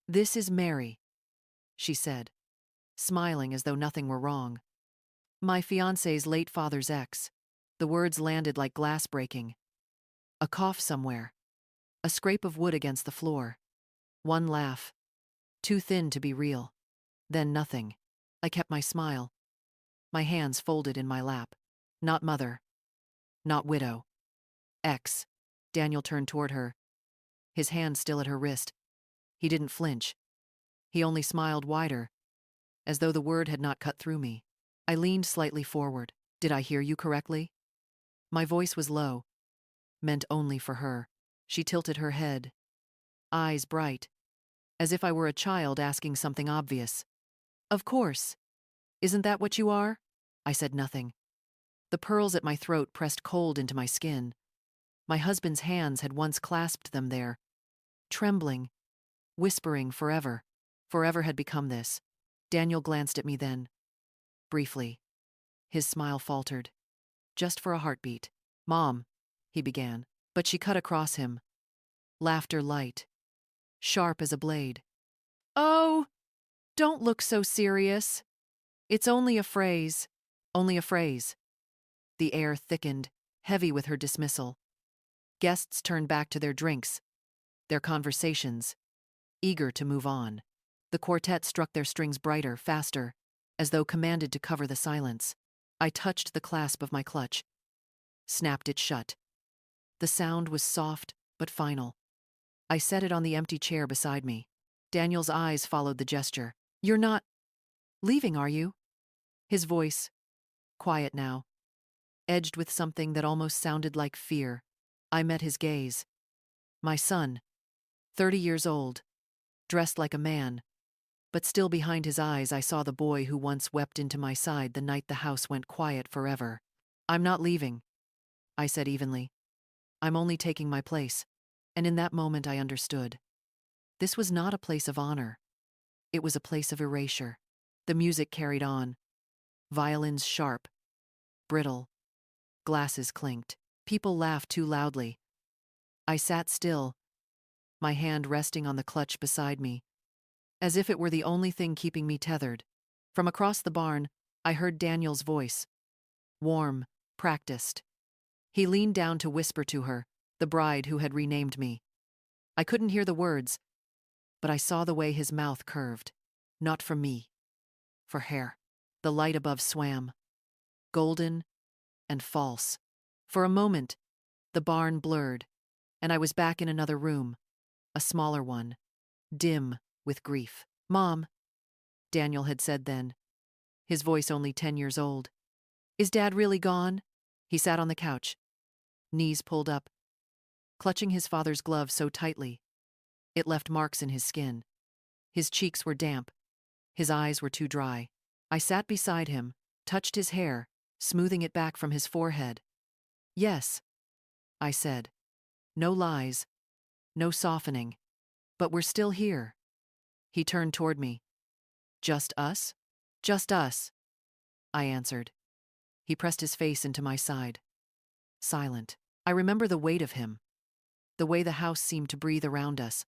"This is Mary," she said, smiling as though nothing were wrong. "My fiancé's late father's ex." The words landed like glass breaking. A cough somewhere. A scrape of wood against the floor. One laugh. Too thin to be real. Then nothing. I kept my smile. My hands folded in my lap. Not mother. Not widow. Ex. Daniel turned toward her, his hand still at her wrist. He didn't flinch. He only smiled wider, as though the word had not cut through me. I leaned slightly forward. "Did I hear you correctly?" My voice was low, meant only for her. She tilted her head, eyes bright, as if I were a child asking something obvious. "Of course. Isn't that what you are?" I said nothing. The pearls at my throat pressed cold into my skin. My husband's hands had once clasped them there, trembling, whispering forever. Forever had become this. Daniel glanced at me then, briefly. His smile faltered. Just for a heartbeat. "Mom," he began, but she cut across him. Laughter light, sharp as a blade. "Oh, don't look so serious. It's only a phrase. Only a phrase." The air thickened, heavy with her dismissal. Guests turned back to their drinks, their conversations, eager to move on. The quartet struck their strings brighter, faster, as though commanded to cover the silence. I touched the clasp of my clutch, snapped it shut. The sound was soft but final. I set it on the empty chair beside me. Daniel's eyes followed the gesture. "You're not leaving, are you?" His voice, quiet now, edged with something that almost sounded like fear. I met his gaze. My son, 30 years old, dressed like a man, but still behind his eyes I saw the boy who once wept into my side the night the house went quiet forever. "I'm not leaving," I said evenly. "I'm only taking my place." And in that moment I understood. This was not a place of honor. It was a place of erasure. The music carried on. Violins sharp, brittle. Glasses clinked. People laughed too loudly. I sat still, my hand resting on the clutch beside me, as if it were the only thing keeping me tethered. From across the barn, I heard Daniel's voice. Warm, practiced. He leaned down to whisper to her, the bride who had renamed me. I couldn't hear the words, but I saw the way his mouth curved. Not for me. For hair. The light above swam. Golden and false. For a moment, the barn blurred, and I was back in another room, a smaller one, dim with grief. "Mom," Daniel had said then, his voice only 10 years old. "Is Dad really gone?" He sat on the couch, knees pulled up, clutching his father's glove so tightly. It left marks in his skin. His cheeks were damp. His eyes were too dry. I sat beside him, touched his hair, smoothing it back from his forehead. "Yes," I said. No lies, no softening. "But we're still here." He turned toward me. "Just us?" "Just us," I answered. He pressed his face into my side. Silent. I remember the weight of him, the way the house seemed to breathe around us.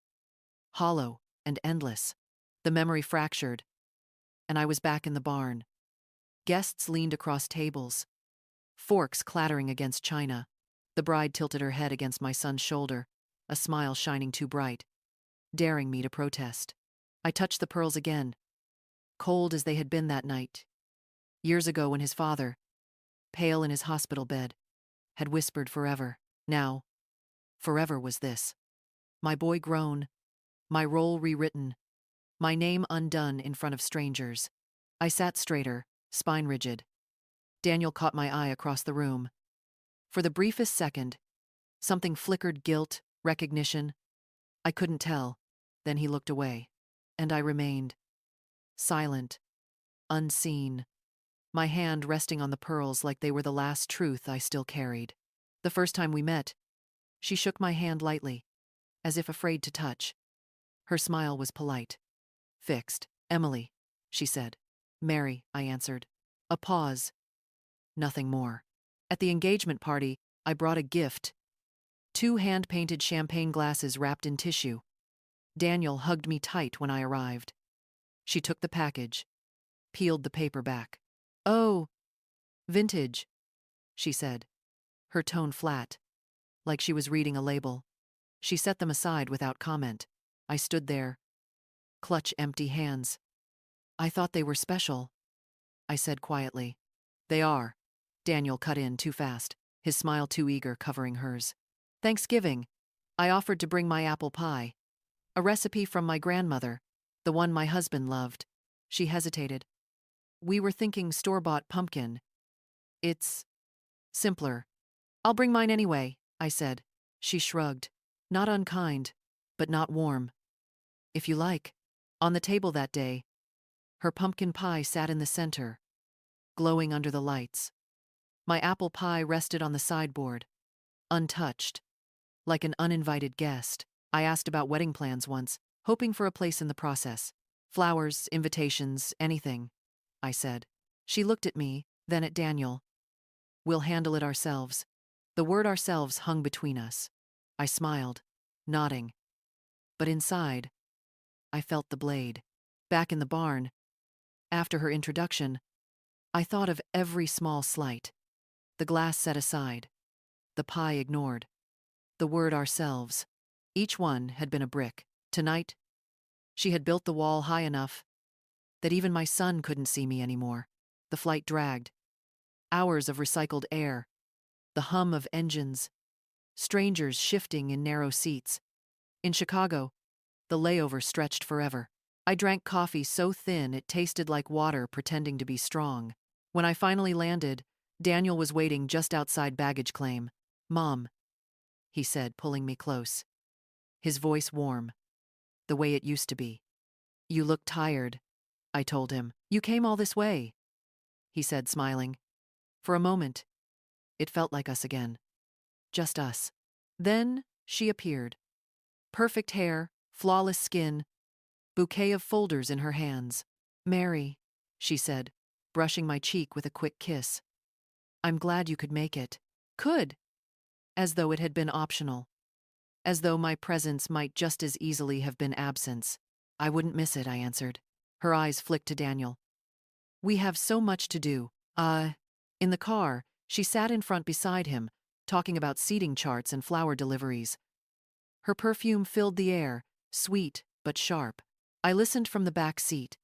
Hollow and endless. The memory fractured, and I was back in the barn. Guests leaned across tables, forks clattering against china. The bride tilted her head against my son's shoulder, a smile shining too bright, daring me to protest. I touched the pearls again, cold as they had been that night, years ago when his father, pale in his hospital bed, had whispered forever. Now, forever was this. My boy grown, my role rewritten, my name undone in front of strangers. I sat straighter, spine rigid. Daniel caught my eye across the room. For the briefest second, something flickered, guilt, recognition. I couldn't tell. Then he looked away, and I remained, silent, unseen, my hand resting on the pearls like they were the last truth I still carried. The first time we met, she shook my hand lightly, as if afraid to touch. Her smile was polite. "Fixed. Emily," she said. "Mary," I answered. A pause. Nothing more. At the engagement party, I brought a gift. 2 hand-painted champagne glasses wrapped in tissue. Daniel hugged me tight when I arrived. She took the package, peeled the paper back. "Oh, vintage," she said, her tone flat, like she was reading a label. She set them aside without comment. I stood there, clutch empty hands. "I thought they were special," I said quietly. "They are." Daniel cut in too fast, his smile too eager, covering hers. "Thanksgiving, I offered to bring my apple pie. A recipe from my grandmother, the one my husband loved." She hesitated. "We were thinking store-bought pumpkin. It's simpler." "I'll bring mine anyway," I said. She shrugged. Not unkind, but not warm. "If you like." On the table that day, her pumpkin pie sat in the center, glowing under the lights. My apple pie rested on the sideboard, untouched, like an uninvited guest. I asked about wedding plans once, hoping for a place in the process. "Flowers, invitations, anything," I said. She looked at me, then at Daniel. "We'll handle it ourselves." The word ourselves hung between us. I smiled, nodding. But inside, I felt the blade. Back in the barn, after her introduction, I thought of every small slight. The glass set aside, the pie ignored, the word ourselves. Each one had been a brick. Tonight, she had built the wall high enough that even my son couldn't see me anymore. The flight dragged. Hours of recycled air, the hum of engines, strangers shifting in narrow seats. In Chicago, the layover stretched forever. I drank coffee so thin it tasted like water pretending to be strong. When I finally landed, Daniel was waiting just outside baggage claim. "Mom," he said, pulling me close. His voice warm, the way it used to be. "You look tired," I told him. "You came all this way," he said, smiling. For a moment, it felt like us again. Just us. Then she appeared. Perfect hair, flawless skin, bouquet of folders in her hands. "Mary," she said, brushing my cheek with a quick kiss. "I'm glad you could make it." Could? As though it had been optional. As though my presence might just as easily have been absence. "I wouldn't miss it," I answered. Her eyes flicked to Daniel. "We have so much to do." In the car, she sat in front beside him, talking about seating charts and flower deliveries. Her perfume filled the air, sweet but sharp. I listened from the back seat.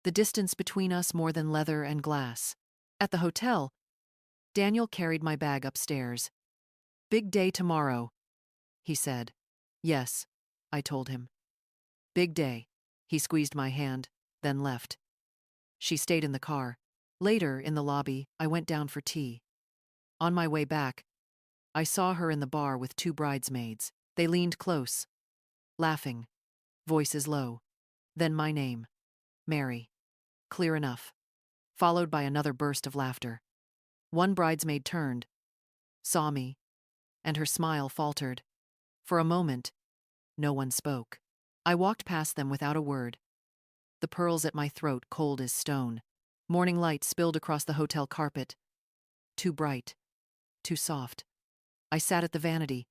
The distance between us more than leather and glass. At the hotel, Daniel carried my bag upstairs. "Big day tomorrow," he said. "Yes," I told him. "Big day." He squeezed my hand, then left. She stayed in the car. Later, in the lobby, I went down for tea. On my way back, I saw her in the bar with two bridesmaids. They leaned close, laughing, voices low. Then my name, Mary, clear enough, followed by another burst of laughter. One bridesmaid turned, saw me, and her smile faltered. For a moment, no one spoke. I walked past them without a word, the pearls at my throat cold as stone. Morning light spilled across the hotel carpet. Too bright, too soft. I sat at the vanity,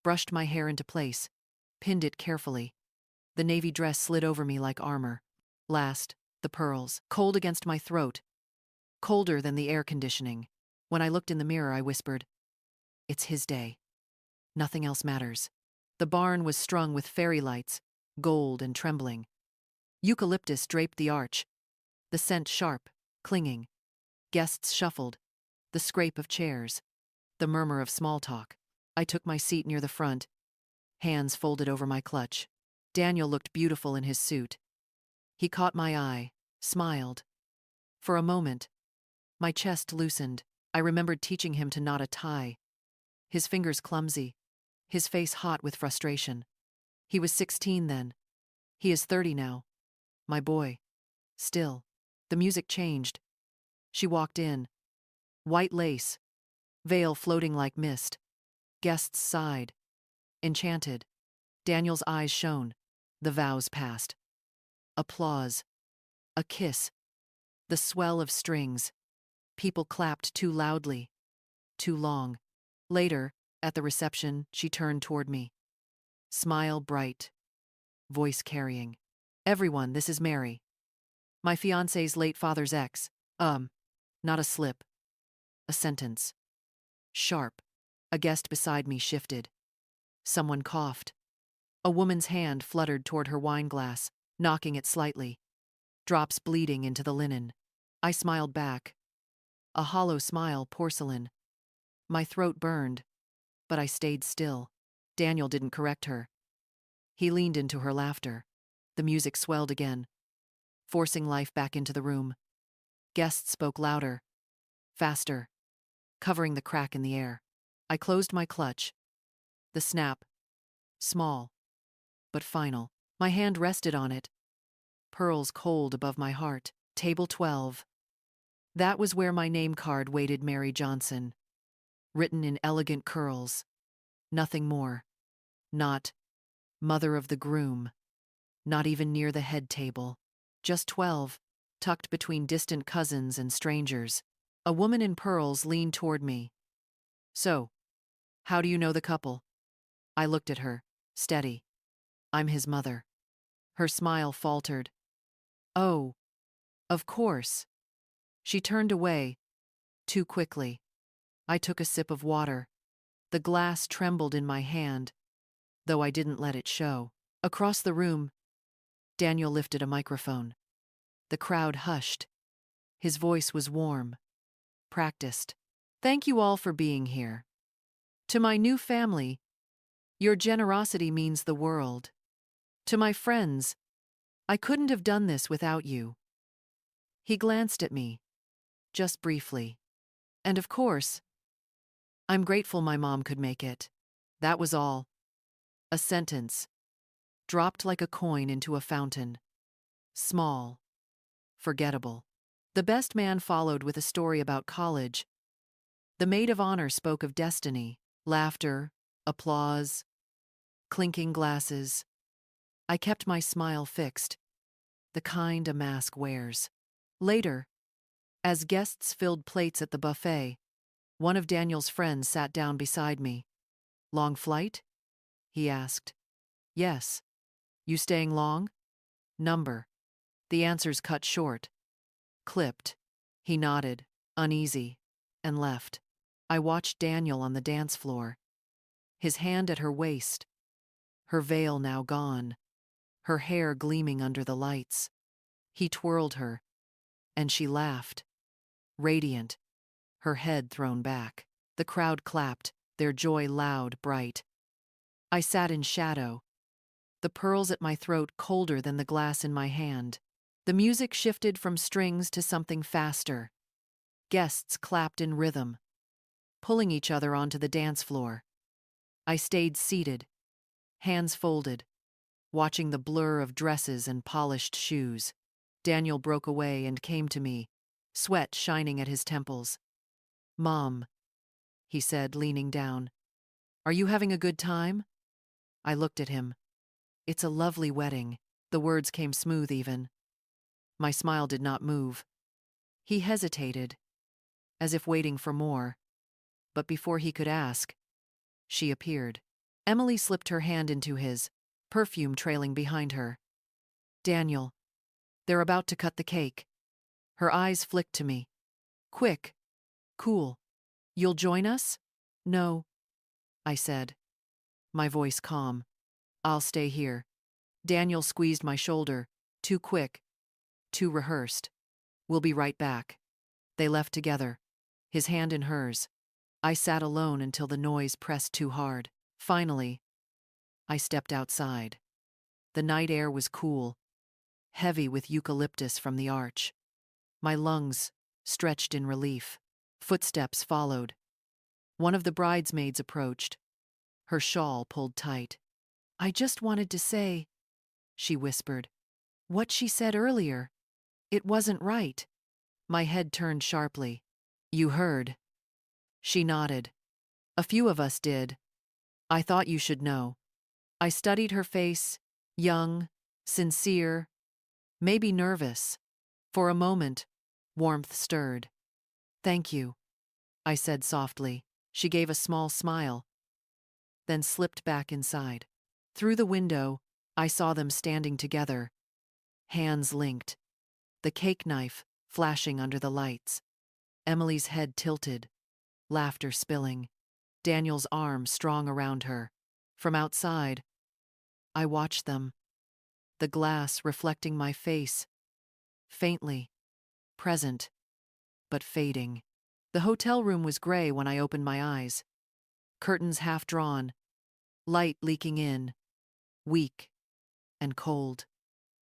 brushed my hair into place, pinned it carefully. The navy dress slid over me like armor. Last, the pearls, cold against my throat, colder than the air conditioning. When I looked in the mirror, I whispered, "It's his day. Nothing else matters." The barn was strung with fairy lights, gold and trembling. Eucalyptus draped the arch, the scent sharp, clinging. Guests shuffled, the scrape of chairs, the murmur of small talk. I took my seat near the front, hands folded over my clutch. Daniel looked beautiful in his suit. He caught my eye, smiled. For a moment, my chest loosened. I remembered teaching him to knot a tie. His fingers clumsy, his face hot with frustration. He was 16 then. He is 30 now. My boy. Still. The music changed. She walked in. White lace, veil floating like mist. Guests sighed. Enchanted. Daniel's eyes shone. The vows passed. Applause. A kiss. The swell of strings. People clapped too loudly. Too long. Later, at the reception, she turned toward me. Smile bright. voice carrying. Everyone, this is Mary. My fiance's late father's ex. Not a slip. A sentence. Sharp. A guest beside me shifted. Someone coughed. A woman's hand fluttered toward her wine glass, knocking it slightly. Drops bleeding into the linen. I smiled back. A hollow smile, porcelain. My throat burned, but I stayed still. Daniel didn't correct her. He leaned into her laughter. The music swelled again, forcing life back into the room. Guests spoke louder, faster, covering the crack in the air. I closed my clutch. The snap, small, but final. My hand rested on it, pearls cold above my heart. Table 12. That was where my name card waited, Mary Johnson, written in elegant curls. Nothing more. Not mother of the groom. Not even near the head table. Just 12, tucked between distant cousins and strangers. A woman in pearls leaned toward me. So, how do you know the couple? I looked at her, steady. I'm his mother. Her smile faltered. Oh, of course. She turned away, too quickly. I took a sip of water. The glass trembled in my hand, though I didn't let it show. Across the room, Daniel lifted a microphone. The crowd hushed. His voice was warm, practiced. Thank you all for being here. To my new family, your generosity means the world. To my friends, I couldn't have done this without you. He glanced at me, just briefly. And of course, I'm grateful my mom could make it. That was all. A sentence, dropped like a coin into a fountain. Small, forgettable. The best man followed with a story about college. The maid of honor spoke of destiny, laughter, applause, clinking glasses. I kept my smile fixed, the kind a mask wears. Later, as guests filled plates at the buffet, one of Daniel's friends sat down beside me. Long flight? He asked. Yes. You staying long? Number. The answers cut short. Clipped. He nodded, uneasy, and left. I watched Daniel on the dance floor. His hand at her waist. Her veil now gone. Her hair gleaming under the lights. He twirled her, and she laughed. Radiant, her head thrown back. The crowd clapped, their joy loud, bright. I sat in shadow, the pearls at my throat colder than the glass in my hand. The music shifted from strings to something faster. Guests clapped in rhythm, pulling each other onto the dance floor. I stayed seated, hands folded, watching the blur of dresses and polished shoes. Daniel broke away and came to me, sweat shining at his temples. Mom, he said, leaning down. Are you having a good time? I looked at him. It's a lovely wedding. The words came smooth even. My smile did not move. He hesitated, as if waiting for more. But before he could ask, she appeared. Emily slipped her hand into his, perfume trailing behind her. Daniel, they're about to cut the cake. Her eyes flicked to me. Quick. Cool. You'll join us? No, I said, my voice calm. I'll stay here. Daniel squeezed my shoulder, too quick, too rehearsed. We'll be right back. They left together, his hand in hers. I sat alone until the noise pressed too hard. Finally, I stepped outside. The night air was cool, heavy with eucalyptus from the arch. My lungs stretched in relief. Footsteps followed. One of the bridesmaids approached, her shawl pulled tight. I just wanted to say, she whispered, what she said earlier. It wasn't right. My head turned sharply. You heard. She nodded. A few of us did. I thought you should know. I studied her face, young, sincere, maybe nervous. For a moment, warmth stirred. Thank you, I said softly. She gave a small smile, then slipped back inside. Through the window, I saw them standing together, hands linked, the cake knife flashing under the lights. Emily's head tilted, laughter spilling, Daniel's arm strong around her. From outside, I watched them, the glass reflecting my face, faintly, present, but fading. The hotel room was gray when I opened my eyes, curtains half drawn, light leaking in, weak and cold.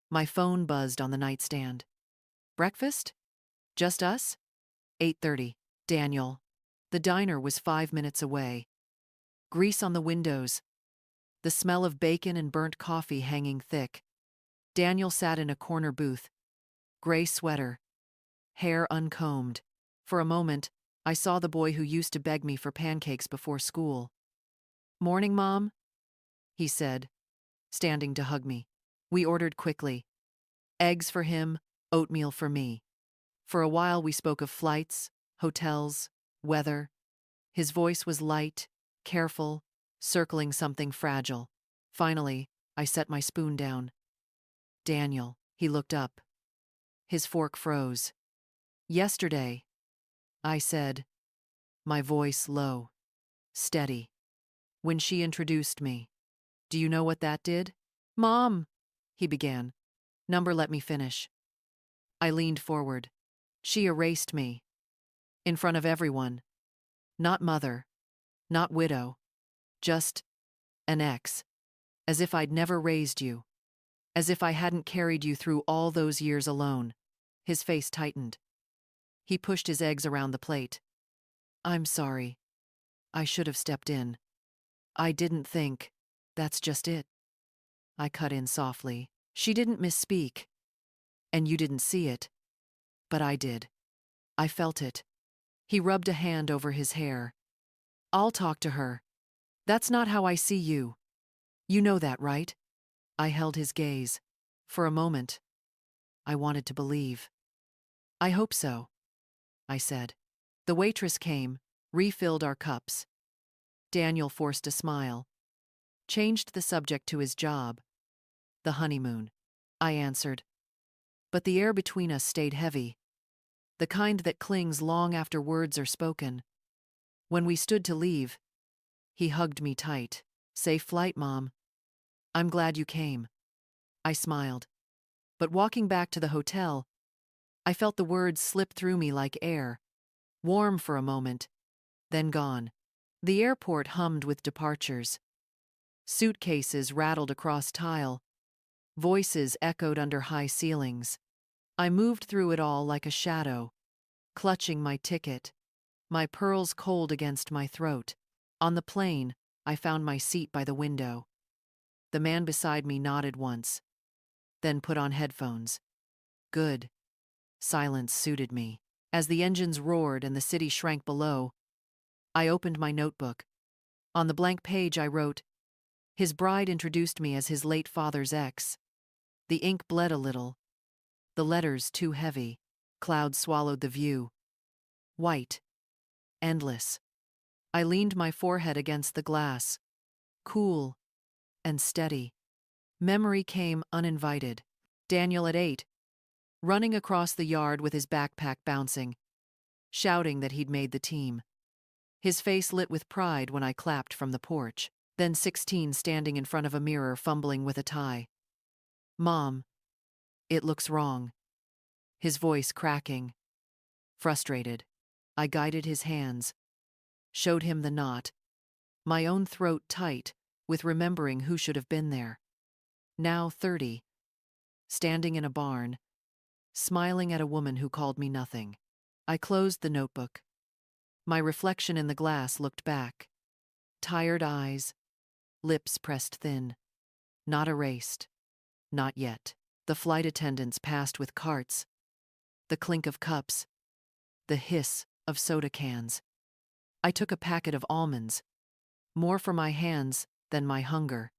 My phone buzzed on the nightstand. Breakfast? Just us? 8:30. Daniel. The diner was 5 minutes away. Grease on the windows, the smell of bacon and burnt coffee hanging thick. Daniel sat in a corner booth, gray sweater, hair uncombed. For a moment, I saw the boy who used to beg me for pancakes before school. "Morning, Mom," he said, standing to hug me. We ordered quickly. Eggs for him, oatmeal for me. For a while we spoke of flights, hotels, weather. His voice was light, careful, circling something fragile. Finally, I set my spoon down. "Daniel," he looked up. His fork froze. "Yesterday," I said, my voice low, steady. "When she introduced me. Do you know what that did?" "Mom," he began. "Number, let me finish." I leaned forward. "She erased me. In front of everyone. Not mother. Not widow. Just an ex. As if I'd never raised you. As if I hadn't carried you through all those years alone." His face tightened. He pushed his eggs around the plate. "I'm sorry. I should have stepped in. I didn't think. That's just it." I cut in softly. "She didn't misspeak. And you didn't see it. But I did. I felt it." He rubbed a hand over his hair. "I'll talk to her. That's not how I see you. You know that, right?" I held his gaze. For a moment, I wanted to believe. "I hope so," I said. The waitress came, refilled our cups. Daniel forced a smile. Changed the subject to his job. "The honeymoon," I answered. But the air between us stayed heavy. The kind that clings long after words are spoken. When we stood to leave, he hugged me tight. "Safe flight, Mom. I'm glad you came." I smiled. But walking back to the hotel, I felt the words slip through me like air, warm for a moment, then gone. The airport hummed with departures. Suitcases rattled across tile. Voices echoed under high ceilings. I moved through it all like a shadow, clutching my ticket, my pearls cold against my throat. On the plane, I found my seat by the window. The man beside me nodded once, then put on headphones. Good. Silence suited me. As the engines roared and the city shrank below, I opened my notebook. On the blank page I wrote, "His bride introduced me as his late father's ex." The ink bled a little. The letters too heavy. Clouds swallowed the view. White. Endless. I leaned my forehead against the glass. Cool. And steady. Memory came uninvited. Daniel at 8. Running across the yard with his backpack bouncing. Shouting that he'd made the team. His face lit with pride when I clapped from the porch. Then 16 standing in front of a mirror fumbling with a tie. "Mom, it looks wrong." His voice cracking. Frustrated, I guided his hands, showed him the knot, my own throat tight with remembering who should have been there. Now 30, standing in a barn, smiling at a woman who called me nothing. I closed the notebook. My reflection in the glass looked back. Tired eyes, lips pressed thin. Not erased. Not yet. The flight attendants passed with carts. The clink of cups. The hiss of soda cans. I took a packet of almonds. More for my hands than my hunger.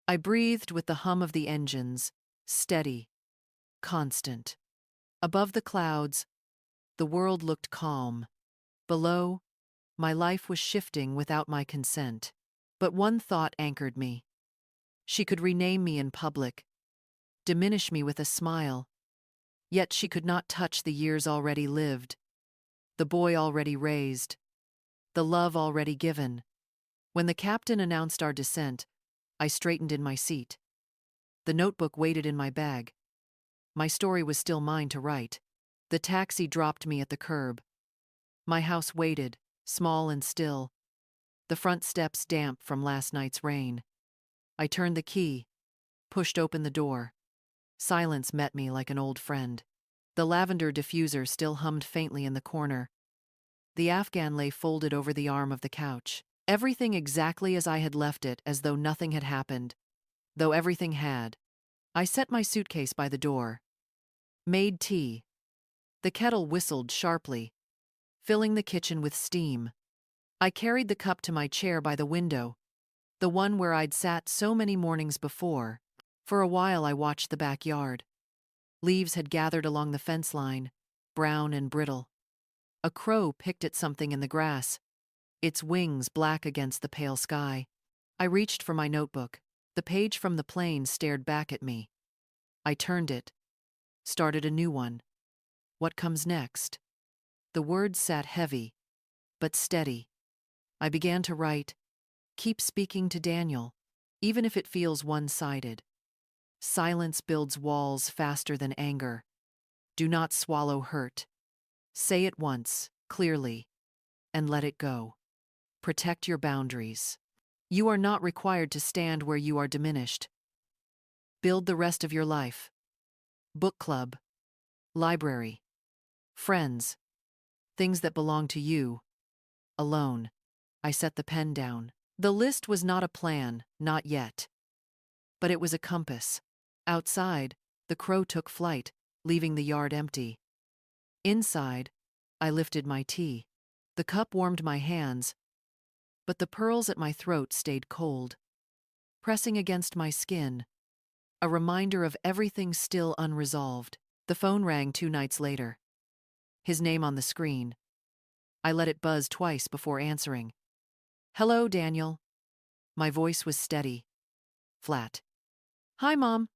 I breathed with the hum of the engines, steady, constant. Above the clouds, the world looked calm. Below, my life was shifting without my consent. But one thought anchored me. She could rename me in public, diminish me with a smile, yet she could not touch the years already lived, the boy already raised, the love already given. When the captain announced our descent, I straightened in my seat. The notebook waited in my bag. My story was still mine to write. The taxi dropped me at the curb. My house waited, small and still, the front steps damp from last night's rain. I turned the key, pushed open the door. Silence met me like an old friend. The lavender diffuser still hummed faintly in the corner. The Afghan lay folded over the arm of the couch. Everything exactly as I had left it, as though nothing had happened, though everything had. I set my suitcase by the door. Made tea. The kettle whistled sharply, filling the kitchen with steam. I carried the cup to my chair by the window, the one where I'd sat so many mornings before. For a while I watched the backyard. Leaves had gathered along the fence line, brown and brittle. A crow picked at something in the grass, its wings black against the pale sky. I reached for my notebook. The page from the plane stared back at me. I turned it, started a new one. What comes next? The words sat heavy, but steady. I began to write, keep speaking to Daniel, even if it feels one-sided. Silence builds walls faster than anger. Do not swallow hurt. Say it once, clearly, and let it go. Protect your boundaries. You are not required to stand where you are diminished. Build the rest of your life. Book club, library, friends, things that belong to you, alone. I set the pen down. The list was not a plan, not yet. But it was a compass. Outside, the crow took flight, leaving the yard empty. Inside, I lifted my tea. The cup warmed my hands, but the pearls at my throat stayed cold, pressing against my skin, a reminder of everything still unresolved. The phone rang 2 nights later. His name on the screen. I let it buzz twice before answering. Hello, Daniel. My voice was steady, flat. Hi, Mom.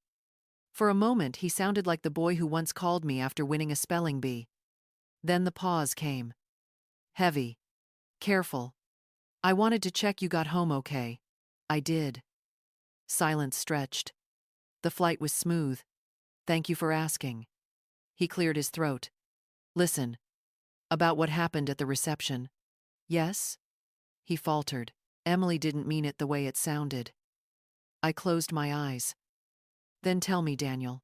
For a moment, he sounded like the boy who once called me after winning a spelling bee. Then the pause came. Heavy. Careful. I wanted to check you got home okay. I did. Silence stretched. The flight was smooth. Thank you for asking. He cleared his throat. Listen. About what happened at the reception. Yes? He faltered. Emily didn't mean it the way it sounded. I closed my eyes. Then tell me, Daniel.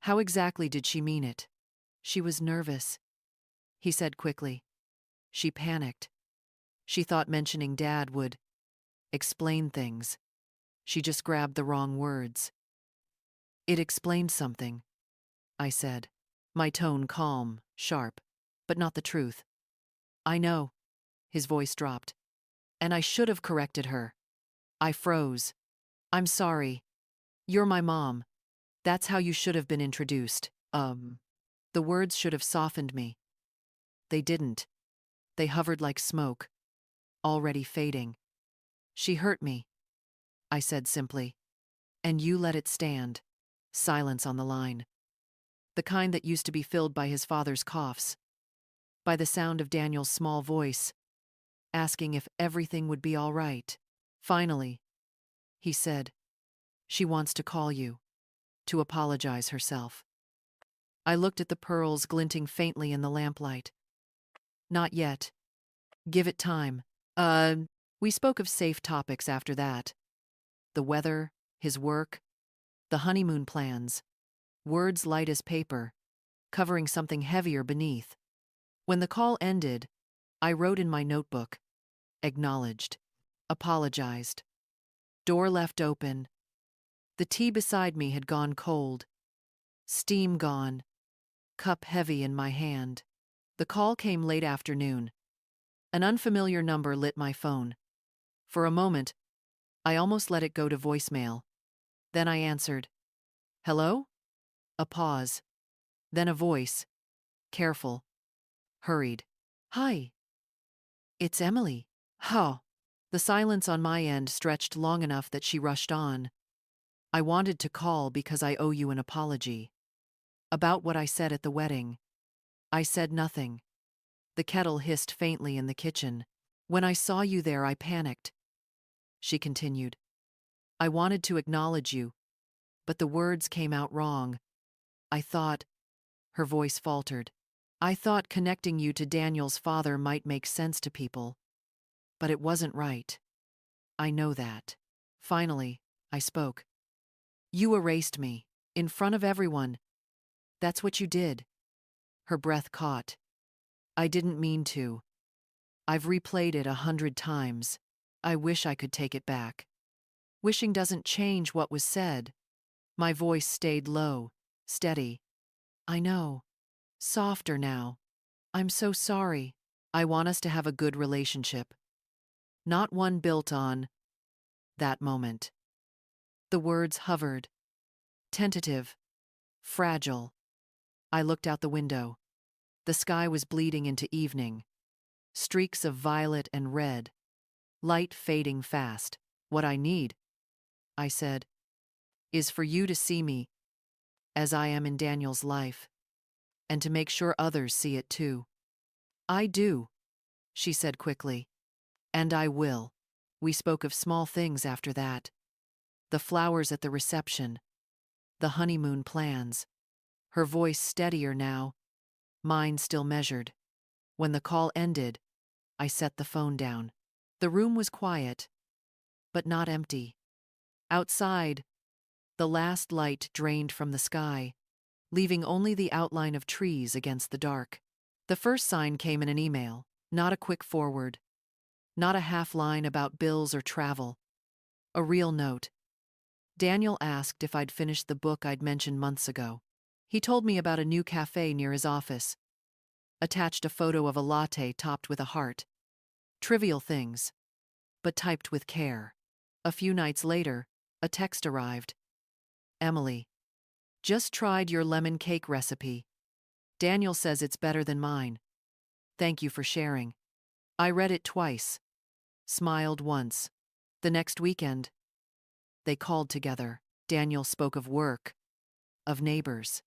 How exactly did she mean it? She was nervous, he said quickly. She panicked. She thought mentioning Dad would explain things. She just grabbed the wrong words. It explained something, I said, my tone calm, sharp, but not the truth. I know. His voice dropped. And I should have corrected her. I froze. I'm sorry. You're my mom. That's how you should have been introduced. The words should have softened me. They didn't. They hovered like smoke, already fading. She hurt me, I said simply. And you let it stand. Silence on the line. The kind that used to be filled by his father's coughs, by the sound of Daniel's small voice, asking if everything would be all right. Finally, he said, she wants to call you, to apologize herself. I looked at the pearls glinting faintly in the lamplight. Not yet. Give it time. We spoke of safe topics after that. The weather, his work, the honeymoon plans, words light as paper, covering something heavier beneath. When the call ended, I wrote in my notebook, acknowledged, apologized. Door left open. The tea beside me had gone cold. Steam gone. Cup heavy in my hand. The call came late afternoon. An unfamiliar number lit my phone. For a moment, I almost let it go to voicemail. Then I answered. Hello? A pause. Then a voice. Careful. Hurried. Hi. It's Emily. How? The silence on my end stretched long enough that she rushed on. I wanted to call because I owe you an apology. About what I said at the wedding. I said nothing. The kettle hissed faintly in the kitchen. When I saw you there, I panicked. She continued. I wanted to acknowledge you, but the words came out wrong. I thought, her voice faltered. I thought connecting you to Daniel's father might make sense to people. But it wasn't right. I know that. Finally, I spoke. You erased me, in front of everyone. That's what you did. Her breath caught. I didn't mean to. I've replayed it 100 times. I wish I could take it back. Wishing doesn't change what was said. My voice stayed low, steady. I know. Softer now. I'm so sorry. I want us to have a good relationship. Not one built on that moment. The words hovered. Tentative. Fragile. I looked out the window. The sky was bleeding into evening. Streaks of violet and red. Light fading fast. What I need, I said, is for you to see me as I am in Daniel's life, and to make sure others see it too. I do, she said quickly. And I will. We spoke of small things after that. The flowers at the reception. The honeymoon plans. Her voice steadier now, mine still measured. When the call ended, I set the phone down. The room was quiet, but not empty. Outside, the last light drained from the sky, leaving only the outline of trees against the dark. The first sign came in an email, not a quick forward, not a half line about bills or travel. A real note. Daniel asked if I'd finished the book I'd mentioned months ago. He told me about a new cafe near his office. Attached a photo of a latte topped with a heart. Trivial things, but typed with care. A few nights later, a text arrived. Emily, just tried your lemon cake recipe. Daniel says it's better than mine. Thank you for sharing. I read it twice. Smiled once. The next weekend, they called together. Daniel spoke of work, of neighbors.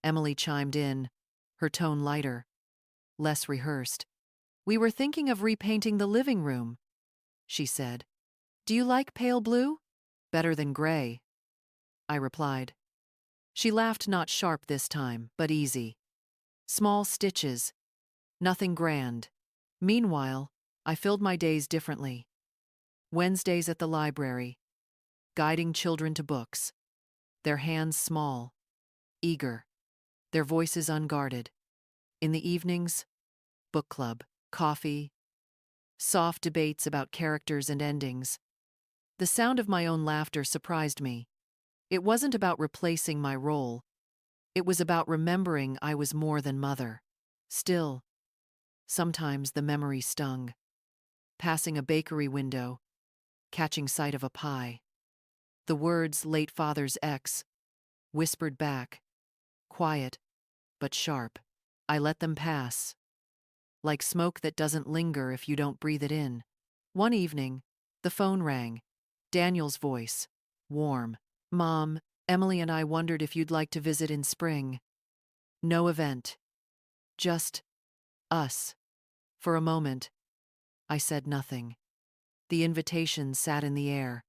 Emily chimed in, her tone lighter, less rehearsed. We were thinking of repainting the living room, she said. Do you like pale blue? Better than gray, I replied. She laughed, not sharp this time, but easy. Small stitches, nothing grand. Meanwhile, I filled my days differently. Wednesdays at the library, guiding children to books. Their hands small, eager, their voices unguarded. In the evenings, book club, coffee, soft debates about characters and endings. The sound of my own laughter surprised me. It wasn't about replacing my role. It was about remembering I was more than mother. Still, sometimes the memory stung. Passing a bakery window, catching sight of a pie. The words late father's ex, whispered back, quiet, but sharp. I let them pass, like smoke that doesn't linger if you don't breathe it in. One evening, the phone rang. Daniel's voice, warm. Mom, Emily and I wondered if you'd like to visit in spring. No event. Just us. For a moment, I said nothing. The invitation sat in the air.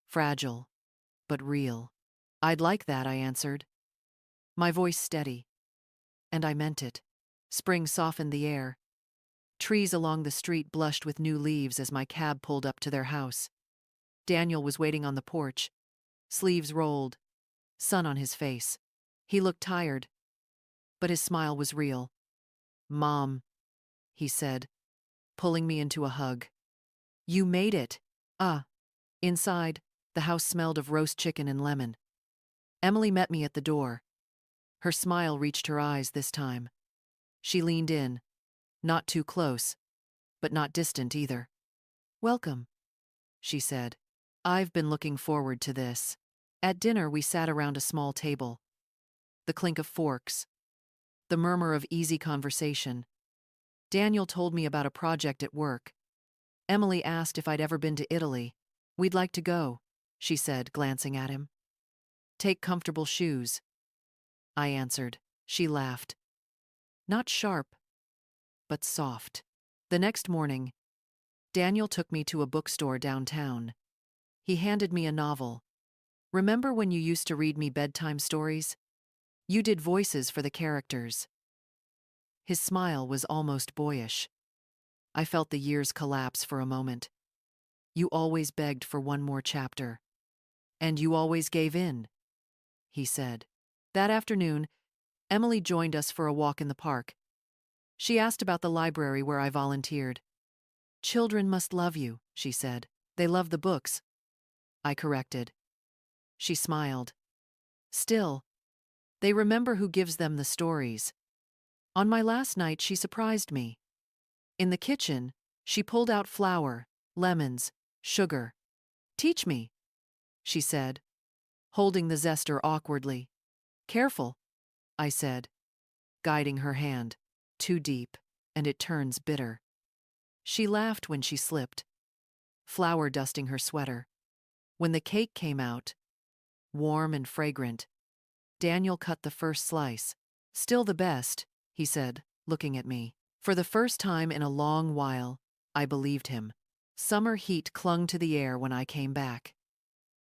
Fragile, but real. I'd like that, I answered. My voice steady. And I meant it. Spring softened the air. Trees along the street blushed with new leaves as my cab pulled up to their house. Daniel was waiting on the porch, sleeves rolled, sun on his face. He looked tired, but his smile was real. Mom, he said, pulling me into a hug. You made it. Inside, the house smelled of roast chicken and lemon. Emily met me at the door. Her smile reached her eyes this time. She leaned in, not too close, but not distant either. Welcome, she said. I've been looking forward to this. At dinner, we sat around a small table. The clink of forks, the murmur of easy conversation. Daniel told me about a project at work. Emily asked if I'd ever been to Italy. We'd like to go, she said, glancing at him. Take comfortable shoes, I answered. She laughed. Not sharp, but soft. The next morning, Daniel took me to a bookstore downtown. He handed me a novel. Remember when you used to read me bedtime stories? You did voices for the characters. His smile was almost boyish. I felt the years collapse for a moment. You always begged for one more chapter. And you always gave in, he said. That afternoon, Emily joined us for a walk in the park. She asked about the library where I volunteered. Children must love you, she said. They love the books, I corrected. She smiled. Still, they remember who gives them the stories. On my last night, she surprised me. In the kitchen, she pulled out flour, lemons, sugar. Teach me, she said, holding the zester awkwardly. Careful, I said, guiding her hand. Too deep, and it turns bitter. She laughed when she slipped, flour dusting her sweater. When the cake came out, warm and fragrant, Daniel cut the first slice. Still the best, he said, looking at me. For the first time in a long while, I believed him. Summer heat clung to the air when I came back.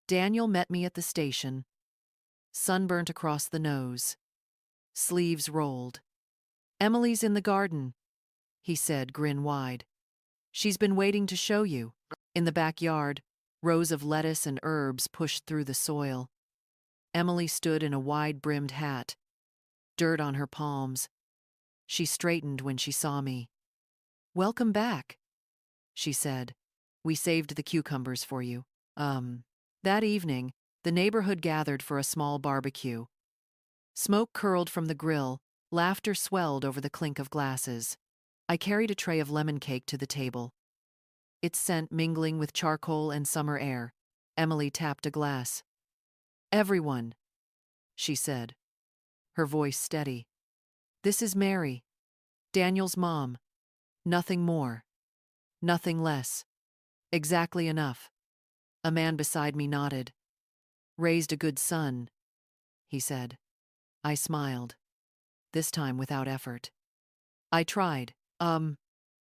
Daniel met me at the station, sunburnt across the nose, sleeves rolled. Emily's in the garden, he said, grin wide. She's been waiting to show you. In the backyard, rows of lettuce and herbs pushed through the soil. Emily stood in a wide-brimmed hat, dirt on her palms. She straightened when she saw me. Welcome back, she said. We saved the cucumbers for you. That evening, the neighborhood gathered for a small barbecue. Smoke curled from the grill, laughter swelled over the clink of glasses. I carried a tray of lemon cake to the table, its scent mingling with charcoal and summer air. Emily tapped a glass. Everyone, she said, her voice steady. This is Mary, Daniel's mom. Nothing more. Nothing less. Exactly enough. A man beside me nodded. Raised a good son, he said. I smiled, this time without effort. I tried.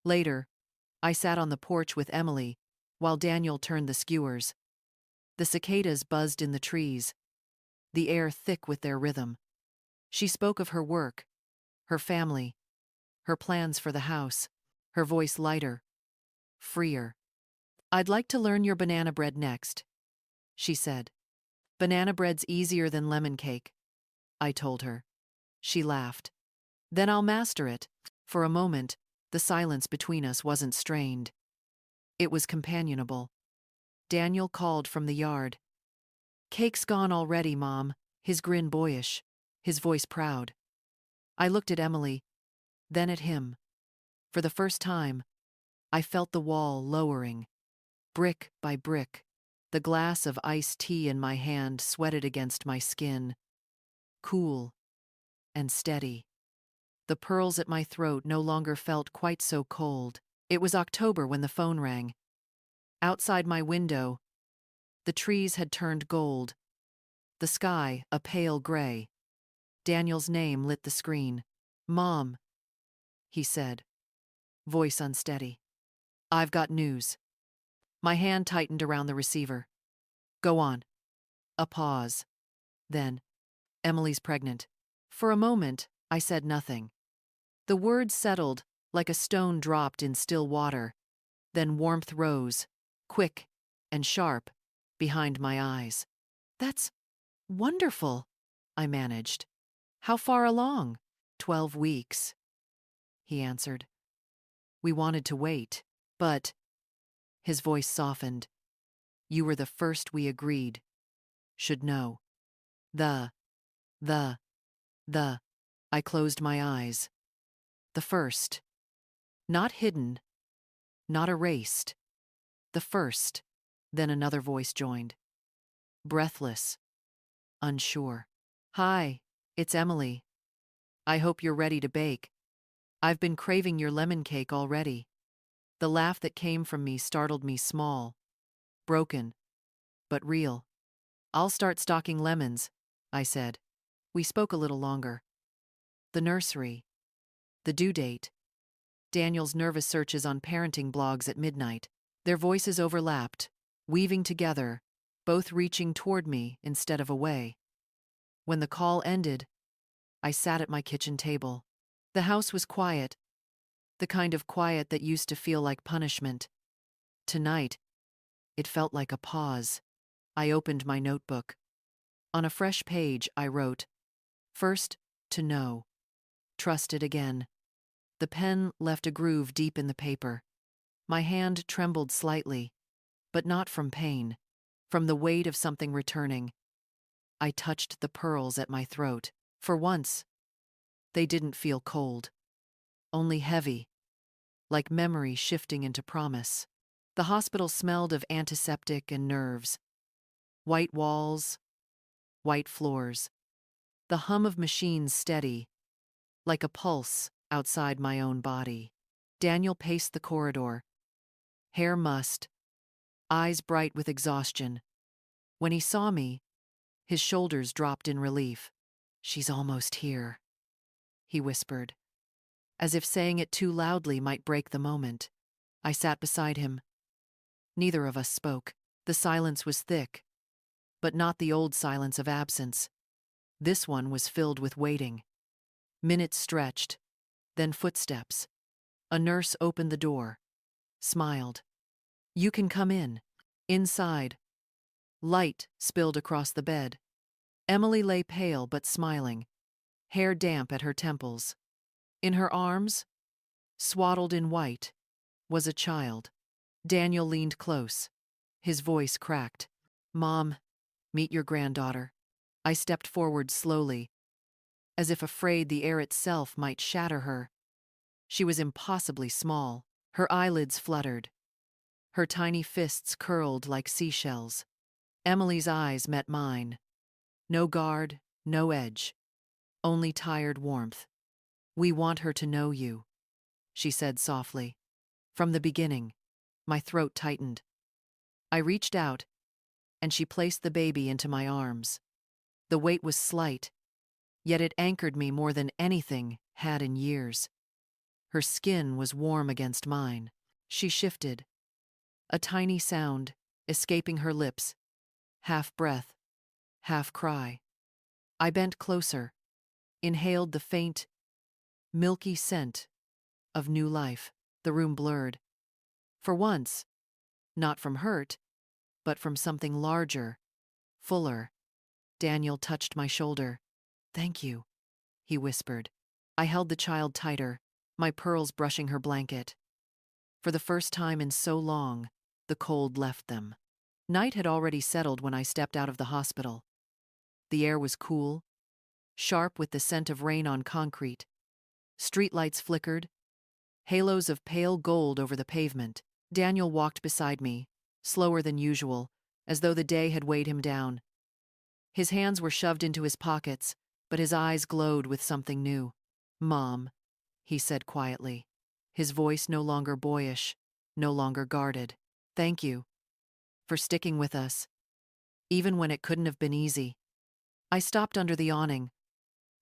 Later, I sat on the porch with Emily while Daniel turned the skewers. The cicadas buzzed in the trees, the air thick with their rhythm. She spoke of her work, her family, her plans for the house, her voice lighter, freer. I'd like to learn your banana bread next, she said. Banana bread's easier than lemon cake, I told her. She laughed. Then I'll master it. For a moment, the silence between us wasn't strained. It was companionable. Daniel called from the yard. Cake's gone already, Mom, his grin boyish, his voice proud. I looked at Emily, then at him. For the first time, I felt the wall lowering. Brick by brick, the glass of iced tea in my hand sweated against my skin. Cool and steady. The pearls at my throat no longer felt quite so cold. It was October when the phone rang. Outside my window, the trees had turned gold, the sky a pale gray. Daniel's name lit the screen. Mom, he said, voice unsteady. I've got news. My hand tightened around the receiver. Go on. A pause. Then, Emily's pregnant. For a moment, I said nothing. The words settled like a stone dropped in still water. Then warmth rose, quick and sharp, behind my eyes. That's wonderful, I managed. How far along? 12 weeks, he answered. We wanted to wait, but, his voice softened. You were the first we agreed. Should know. The. I closed my eyes. The first. Not hidden. Not erased. The first. Then another voice joined. Breathless. Unsure. Hi, it's Emily. I hope you're ready to bake. I've been craving your lemon cake already. The laugh that came from me startled me small. Broken. But real. I'll start stocking lemons, I said. We spoke a little longer. The nursery. The due date. Daniel's nervous searches on parenting blogs at midnight. Their voices overlapped, weaving together, both reaching toward me instead of away. When the call ended, I sat at my kitchen table. The house was quiet, the kind of quiet that used to feel like punishment. Tonight, it felt like a pause. I opened my notebook. On a fresh page, I wrote, "First, to know. Trust it again." The pen left a groove deep in the paper. My hand trembled slightly, but not from pain, from the weight of something returning. I touched the pearls at my throat. For once, they didn't feel cold, only heavy, like memory shifting into promise. The hospital smelled of antiseptic and nerves. White walls, white floors. The hum of machines steady, like a pulse outside my own body. Daniel paced the corridor, hair mussed, eyes bright with exhaustion. When he saw me, his shoulders dropped in relief. "She's almost here," he whispered, as if saying it too loudly might break the moment. I sat beside him. Neither of us spoke. The silence was thick, but not the old silence of absence. This one was filled with waiting. Minutes stretched, then footsteps. A nurse opened the door, smiled. "You can come in." Inside, light spilled across the bed. Emily lay pale but smiling, hair damp at her temples. In her arms, swaddled in white, was a child. Daniel leaned close. His voice cracked. "Mom, meet your granddaughter." I stepped forward slowly, as if afraid the air itself might shatter her. She was impossibly small. Her eyelids fluttered. Her tiny fists curled like seashells. Emily's eyes met mine. No guard, no edge. Only tired warmth. "We want her to know you," she said softly. From the beginning, my throat tightened. I reached out, and she placed the baby into my arms. The weight was slight, yet it anchored me more than anything had in years. Her skin was warm against mine. She shifted, a tiny sound escaping her lips, half breath, half cry. I bent closer, inhaled the faint, milky scent of new life. The room blurred. For once, not from hurt, but from something larger, fuller. Daniel touched my shoulder. "Thank you," he whispered. I held the child tighter, my pearls brushing her blanket. For the first time in so long, the cold left them. Night had already settled when I stepped out of the hospital. The air was cool, sharp with the scent of rain on concrete. Streetlights flickered, halos of pale gold over the pavement. Daniel walked beside me, slower than usual, as though the day had weighed him down. His hands were shoved into his pockets, but his eyes glowed with something new. "Mom," he said quietly, his voice no longer boyish, no longer guarded. "Thank you for sticking with us, even when it couldn't have been easy." I stopped under the awning,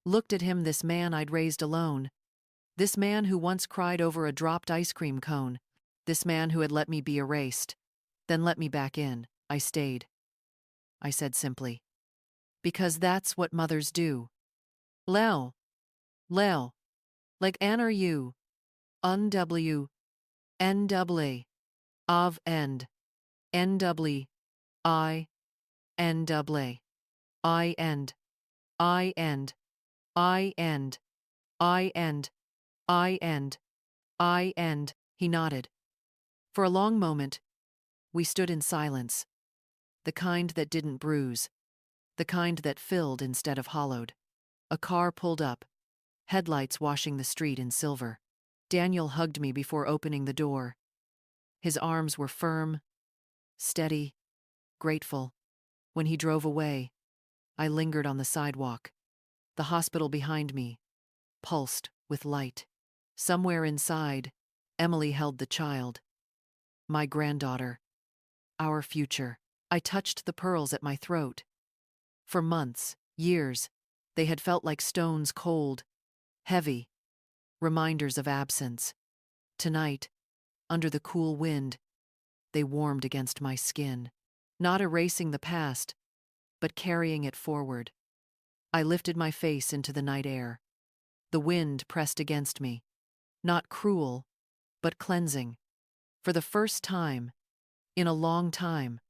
looked at him, this man I'd raised alone, this man who once cried over a dropped ice cream cone, this man who had let me be erased, then let me back in. I stayed. I said simply, "Because that's what mothers do." Leo, Leo, like Anna you, unw, NW, of end, NW, I, NW, I end, I end, I end, I end, I end, I end. He nodded. For a long moment, we stood in silence, the kind that didn't bruise, the kind that filled instead of hollowed. A car pulled up, headlights washing the street in silver. Daniel hugged me before opening the door. His arms were firm, steady, grateful. When he drove away, I lingered on the sidewalk. The hospital behind me pulsed with light. Somewhere inside, Emily held the child. My granddaughter. Our future. I touched the pearls at my throat. For months, Years. They had felt like stones, cold, heavy, reminders of absence. Tonight, under the cool wind, they warmed against my skin, not erasing the past, but carrying it forward. I lifted my face into the night air. The wind pressed against me, not cruel, but cleansing. For the first time, in a long time,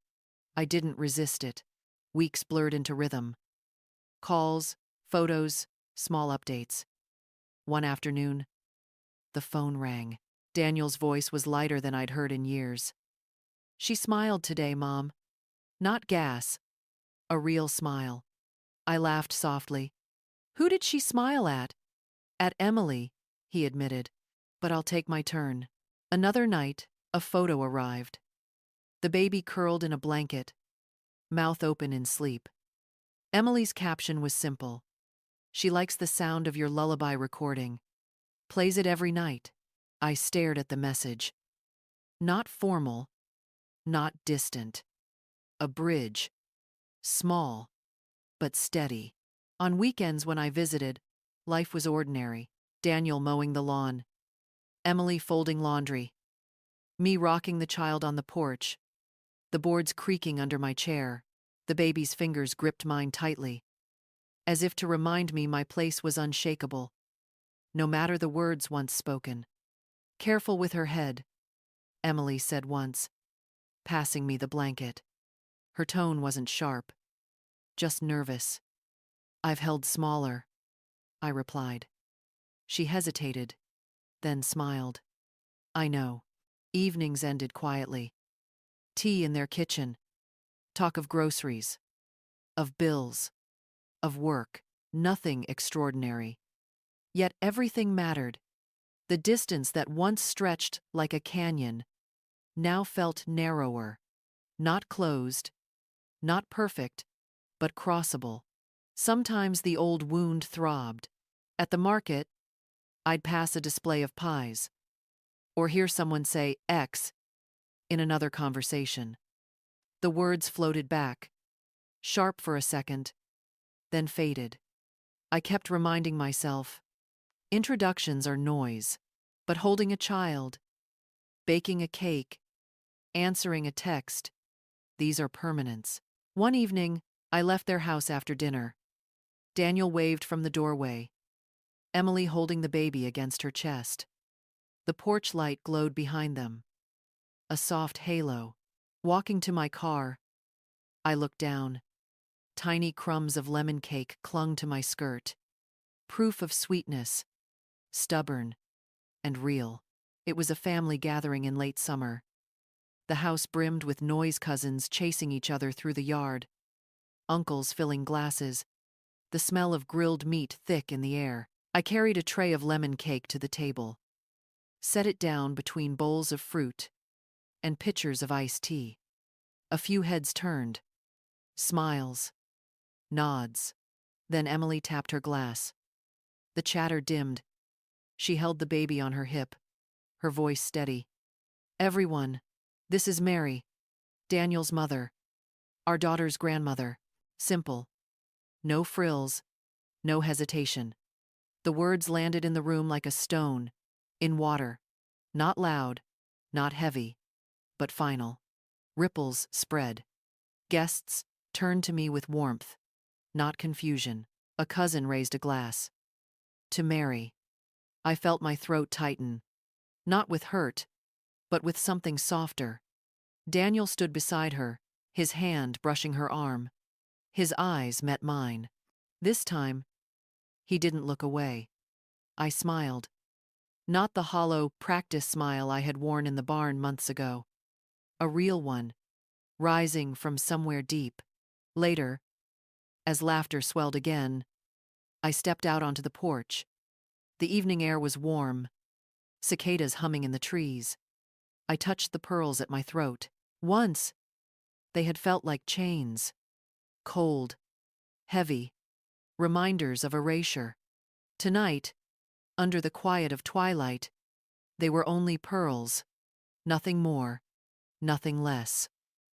I didn't resist it. Weeks blurred into rhythm. Calls, photos, small updates. One afternoon, the phone rang. Daniel's voice was lighter than I'd heard in years. She smiled today, Mom. Not gas. A real smile. I laughed softly. Who did she smile at? At Emily, he admitted. But I'll take my turn. Another night, a photo arrived. The baby curled in a blanket, mouth open in sleep. Emily's caption was simple. She likes the sound of your lullaby recording. Plays it every night. I stared at the message. Not formal, not distant. A bridge. Small, but steady. On weekends when I visited, life was ordinary. Daniel mowing the lawn. Emily folding laundry. Me rocking the child on the porch. The boards creaking under my chair. The baby's fingers gripped mine tightly, as if to remind me my place was unshakable, no matter the words once spoken. Careful with her head, Emily said once, passing me the blanket. Her tone wasn't sharp, just nervous. I've held smaller, I replied. She hesitated, then smiled. I know. Evenings ended quietly. Tea in their kitchen. Talk of groceries. Of bills. Of work. Nothing extraordinary. Yet everything mattered. The distance that once stretched like a canyon now felt narrower. Not closed. Not perfect. But crossable. Sometimes the old wound throbbed. At the market, I'd pass a display of pies, or hear someone say X in another conversation. The words floated back, sharp for a second, then faded. I kept reminding myself, introductions are noise, but holding a child, baking a cake, answering a text, these are permanents. One evening, I left their house after dinner. Daniel waved from the doorway, Emily holding the baby against her chest. The porch light glowed behind them. A soft halo. Walking to my car, I looked down. Tiny crumbs of lemon cake clung to my skirt. Proof of sweetness. Stubborn and real. It was a family gathering in late summer. The house brimmed with noise cousins chasing each other through the yard. Uncles filling glasses. The smell of grilled meat thick in the air. I carried a tray of lemon cake to the table. Set it down between bowls of fruit and pitchers of iced tea. A few heads turned. Smiles. Nods. Then Emily tapped her glass. The chatter dimmed. She held the baby on her hip, her voice steady. Everyone, this is Mary, Daniel's mother, our daughter's grandmother. Simple. No frills, no hesitation. The words landed in the room like a stone, in water. Not loud, not heavy, but final. Ripples spread. Guests turned to me with warmth, not confusion. A cousin raised a glass. To Mary. I felt my throat tighten, not with hurt, but with something softer. Daniel stood beside her, his hand brushing her arm. His eyes met mine. This time, he didn't look away. I smiled. Not the hollow, practice smile I had worn in the barn months ago. A real one, rising from somewhere deep. Later, as laughter swelled again, I stepped out onto the porch. The evening air was warm, cicadas humming in the trees. I touched the pearls at my throat. Once, they had felt like chains. Cold, heavy, reminders of erasure. Tonight, under the quiet of twilight, they were only pearls. Nothing more, nothing less.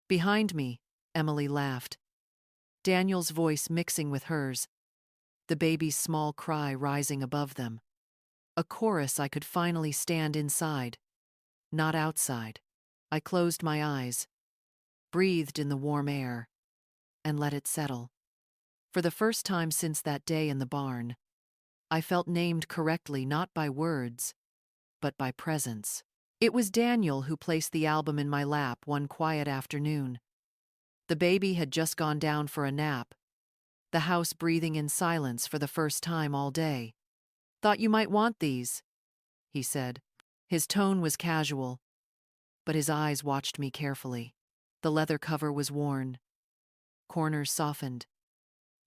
Behind me, Emily laughed. Daniel's voice mixing with hers, the baby's small cry rising above them. A chorus I could finally stand inside, not outside. I closed my eyes, breathed in the warm air, and let it settle. For the first time since that day in the barn, I felt named correctly not by words, but by presence. It was Daniel who placed the album in my lap one quiet afternoon. The baby had just gone down for a nap, the house breathing in silence for the first time all day. "Thought you might want these," he said. His tone was casual, but his eyes watched me carefully. The leather cover was worn, corners softened.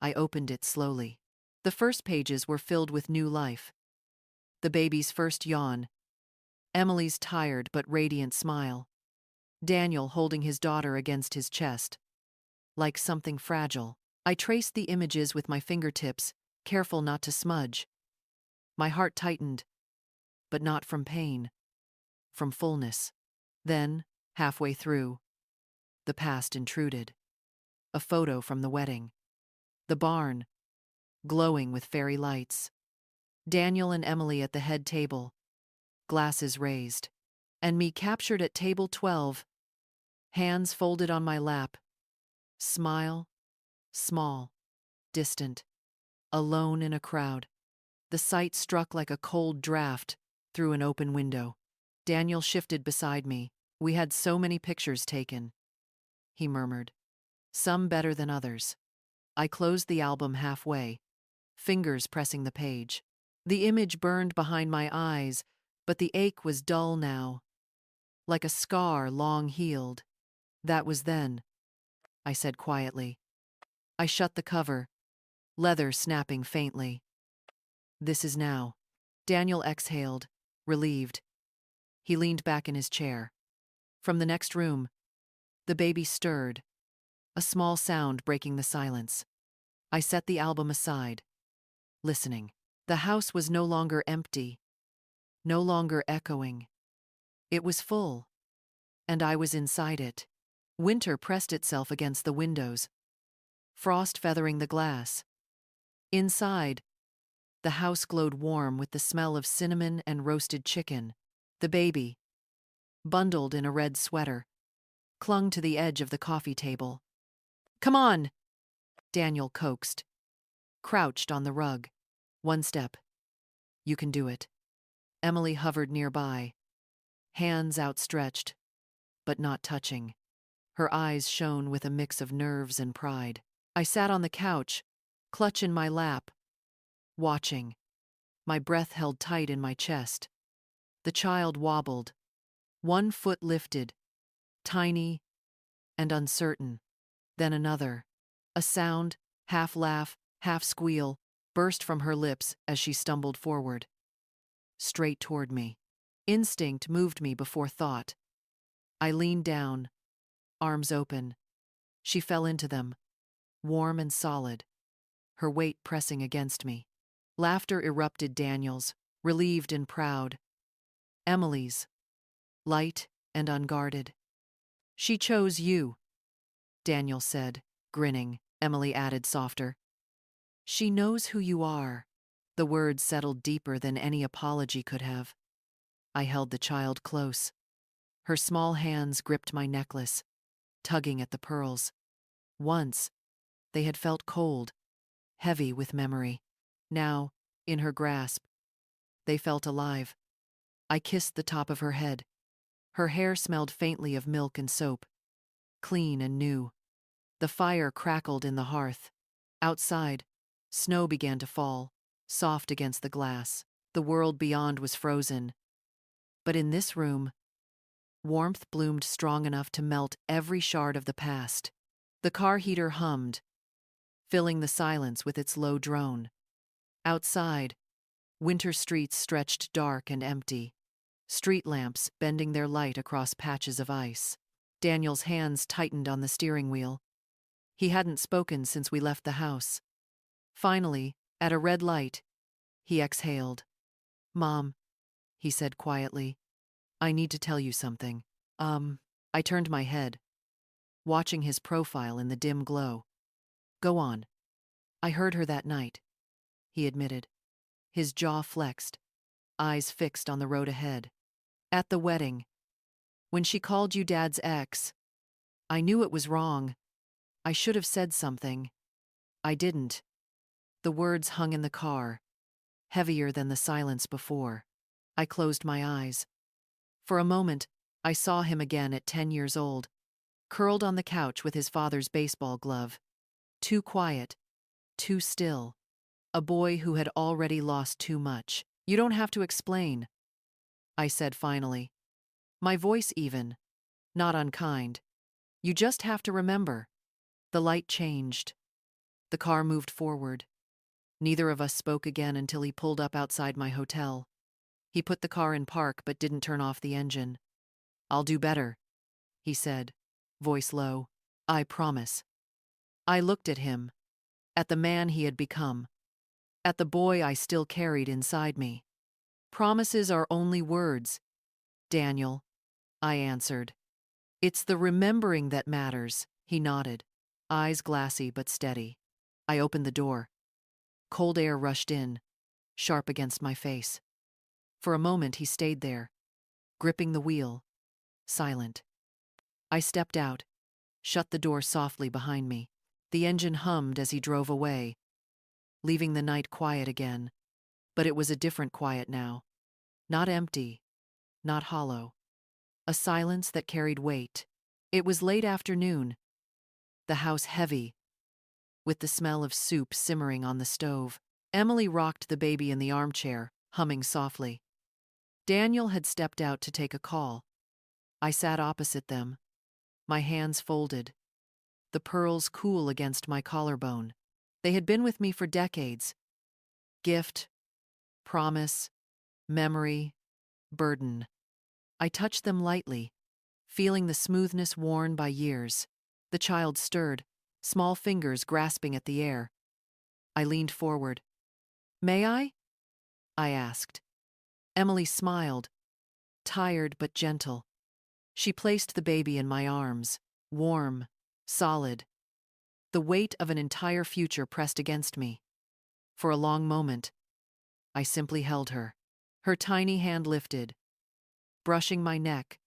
I opened it slowly. The first pages were filled with new life. The baby's first yawn, Emily's tired but radiant smile, Daniel holding his daughter against his chest, like something fragile. I traced the images with my fingertips, careful not to smudge. My heart tightened, but not from pain, from fullness. Then, halfway through, the past intruded. A photo from the wedding. The barn, glowing with fairy lights. Daniel and Emily at the head table, glasses raised. And me captured at table 12, hands folded on my lap. Smile, small, distant, alone in a crowd. The sight struck like a cold draft through an open window. Daniel shifted beside me. "We had so many pictures taken," he murmured. "Some better than others." I closed the album halfway, fingers pressing the page. The image burned behind my eyes, but the ache was dull now, like a scar long healed. "That was then," I said quietly. I shut the cover, leather snapping faintly. "This is now." Daniel exhaled, relieved. He leaned back in his chair. From the next room, the baby stirred, a small sound breaking the silence. I set the album aside, listening. The house was no longer empty, no longer echoing. It was full, and I was inside it. Winter pressed itself against the windows, frost feathering the glass. Inside, the house glowed warm with the smell of cinnamon and roasted chicken. The baby, bundled in a red sweater, clung to the edge of the coffee table. "Come on," Daniel coaxed, crouched on the rug. "One step. You can do it." Emily hovered nearby, hands outstretched, but not touching. Her eyes shone with a mix of nerves and pride. I sat on the couch, clutch in my lap, watching, my breath held tight in my chest. The child wobbled, one foot lifted, tiny and uncertain. Then another. A sound, half laugh, half squeal, burst from her lips as she stumbled forward, straight toward me. Instinct moved me before thought. I leaned down, arms open. She fell into them, warm and solid, her weight pressing against me. Laughter erupted Daniel's, relieved and proud. Emily's, light and unguarded. "She chose you," Daniel said, grinning. Emily added softer. "She knows who you are." The words settled deeper than any apology could have. I held the child close. Her small hands gripped my necklace, tugging at the pearls. Once, they had felt cold, heavy with memory. Now, in her grasp, they felt alive. I kissed the top of her head. Her hair smelled faintly of milk and soap, clean and new. The fire crackled in the hearth. Outside, snow began to fall, soft against the glass. The world beyond was frozen. But in this room, warmth bloomed strong enough to melt every shard of the past. The car heater hummed, filling the silence with its low drone. Outside, winter streets stretched dark and empty, street lamps bending their light across patches of ice. Daniel's hands tightened on the steering wheel. He hadn't spoken since we left the house. Finally, at a red light, he exhaled. "Mom," he said quietly, "I need to tell you something." I turned my head, watching his profile in the dim glow. Go on. I heard her that night, he admitted. His jaw flexed, eyes fixed on the road ahead. At the wedding, when she called you Dad's ex, I knew it was wrong. I should have said something. I didn't. The words hung in the car, heavier than the silence before. I closed my eyes. For a moment, I saw him again at 10 years old, curled on the couch with his father's baseball glove. Too quiet, too still. A boy who had already lost too much. You don't have to explain, I said finally. My voice even, not unkind. You just have to remember. The light changed. The car moved forward. Neither of us spoke again until he pulled up outside my hotel. He put the car in park but didn't turn off the engine. I'll do better, he said, voice low. I promise. I looked at him, at the man he had become, at the boy I still carried inside me. Promises are only words, Daniel, I answered. It's the remembering that matters, he nodded, eyes glassy but steady. I opened the door. Cold air rushed in, sharp against my face. For a moment he stayed there, gripping the wheel, silent. I stepped out, shut the door softly behind me. The engine hummed as he drove away, leaving the night quiet again. But it was a different quiet now. Not empty, not hollow. A silence that carried weight. It was late afternoon, the house heavy, with the smell of soup simmering on the stove. Emily rocked the baby in the armchair, humming softly. Daniel had stepped out to take a call. I sat opposite them, my hands folded, the pearls cool against my collarbone. They had been with me for decades. Gift, promise, memory, burden. I touched them lightly, feeling the smoothness worn by years. The child stirred, small fingers grasping at the air. I leaned forward. May I? I asked. Emily smiled, tired but gentle. She placed the baby in my arms, warm, solid. The weight of an entire future pressed against me. For a long moment, I simply held her. Her tiny hand lifted, brushing my neck,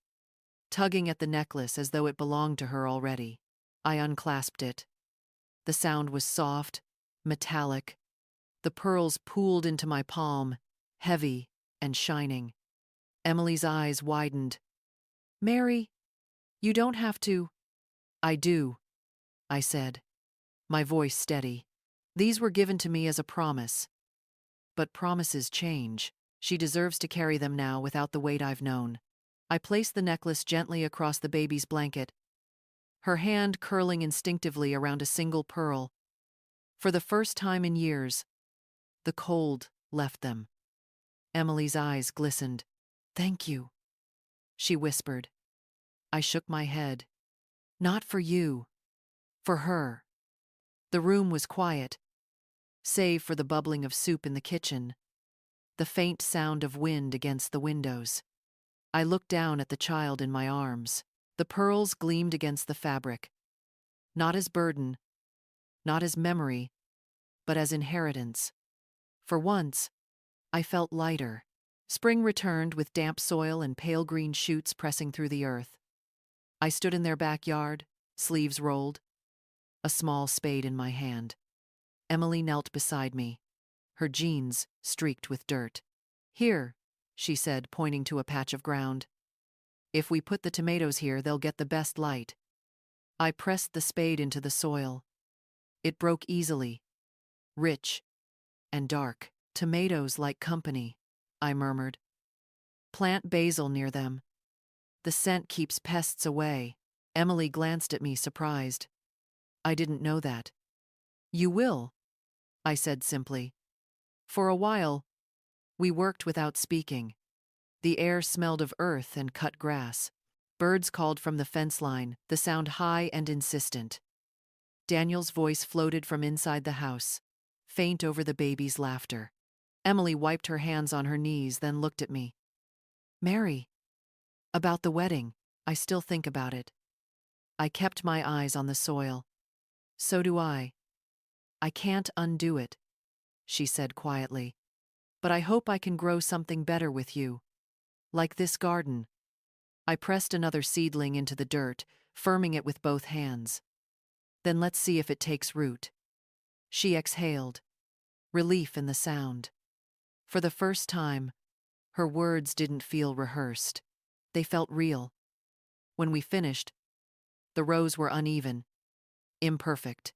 tugging at the necklace as though it belonged to her already. I unclasped it. The sound was soft, metallic. The pearls pooled into my palm, heavy and shining. Emily's eyes widened. Mary, you don't have to. I do, I said, my voice steady. These were given to me as a promise. But promises change. She deserves to carry them now without the weight I've known. I placed the necklace gently across the baby's blanket, her hand curling instinctively around a single pearl. For the first time in years, the cold left them. Emily's eyes glistened. Thank you, she whispered. I shook my head. Not for you, for her. The room was quiet, save for the bubbling of soup in the kitchen, the faint sound of wind against the windows. I looked down at the child in my arms. The pearls gleamed against the fabric, not as burden, not as memory, but as inheritance. For once, I felt lighter. Spring returned with damp soil and pale green shoots pressing through the earth. I stood in their backyard, sleeves rolled, a small spade in my hand. Emily knelt beside me, her jeans streaked with dirt. Here, she said, pointing to a patch of ground. If we put the tomatoes here, they'll get the best light. I pressed the spade into the soil. It broke easily, rich and dark. Tomatoes like company, I murmured. Plant basil near them. The scent keeps pests away. Emily glanced at me, surprised. I didn't know that. You will, I said simply. For a while, we worked without speaking. The air smelled of earth and cut grass. Birds called from the fence line, the sound high and insistent. Daniel's voice floated from inside the house, faint over the baby's laughter. Emily wiped her hands on her knees, then looked at me. Mary, about the wedding, I still think about it. I kept my eyes on the soil. So do I. I can't undo it, she said quietly. But I hope I can grow something better with you. Like this garden. I pressed another seedling into the dirt, firming it with both hands. Then let's see if it takes root. She exhaled, relief in the sound. For the first time, her words didn't feel rehearsed. They felt real. When we finished, the rows were uneven, imperfect,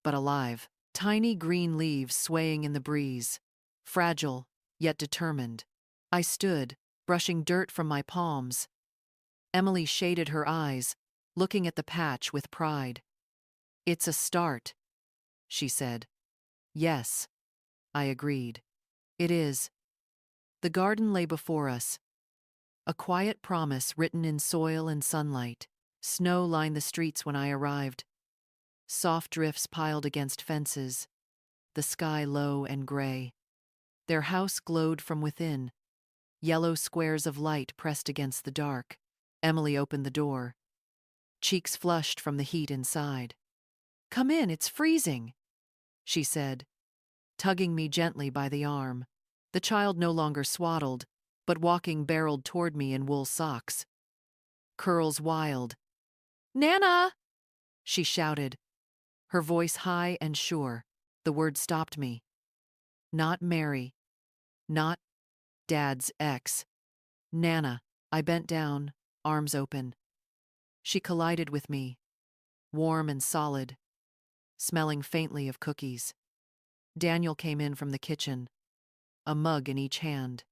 but alive. Tiny green leaves swaying in the breeze, fragile, yet determined. I stood, brushing dirt from my palms. Emily shaded her eyes, looking at the patch with pride. It's a start, she said. Yes, I agreed. It is. The garden lay before us, a quiet promise written in soil and sunlight. Snow lined the streets when I arrived. Soft drifts piled against fences, the sky low and gray. Their house glowed from within, yellow squares of light pressed against the dark. Emily opened the door, cheeks flushed from the heat inside. Come in, it's freezing, she said, tugging me gently by the arm. The child no longer swaddled, but walking barreled toward me in wool socks. Curls wild. Nana! She shouted, her voice high and sure. The word stopped me. Not Mary. Not Dad's ex. Nana. I bent down, arms open. She collided with me, warm and solid, smelling faintly of cookies. Daniel came in from the kitchen, a mug in each hand.